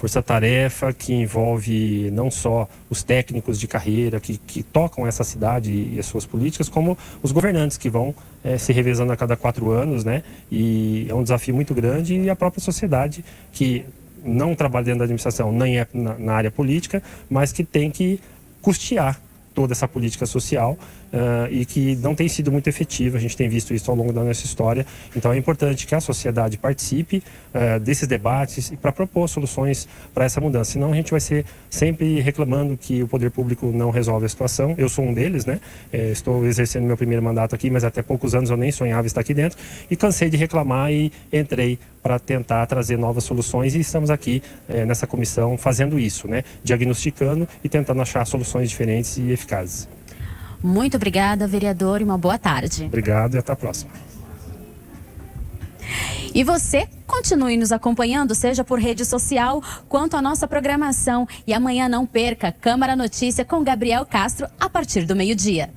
força-tarefa que envolve não só os técnicos de carreira que tocam essa cidade e as suas políticas, como os governantes que vão se revezando a cada 4 anos, né? E é um desafio muito grande, e a própria sociedade que não trabalha dentro da administração, nem é na área política, mas que tem que custear toda essa política social e que não tem sido muito efetiva. A gente tem visto isso ao longo da nossa história. Então é importante que a sociedade participe desses debates e para propor soluções para essa mudança. Senão a gente vai ser sempre reclamando que o poder público não resolve a situação. Eu sou um deles, né? Estou exercendo meu primeiro mandato aqui, mas até poucos anos eu nem sonhava estar aqui dentro, e cansei de reclamar e entrei para tentar trazer novas soluções, e estamos aqui nessa comissão fazendo isso, né? Diagnosticando e tentando achar soluções diferentes e eficazes. Muito obrigada, vereador, e uma boa tarde. Obrigado e até a próxima. E você continue nos acompanhando, seja por rede social, quanto à nossa programação. E amanhã não perca Câmara Notícia com Gabriel Castro, a partir do meio-dia.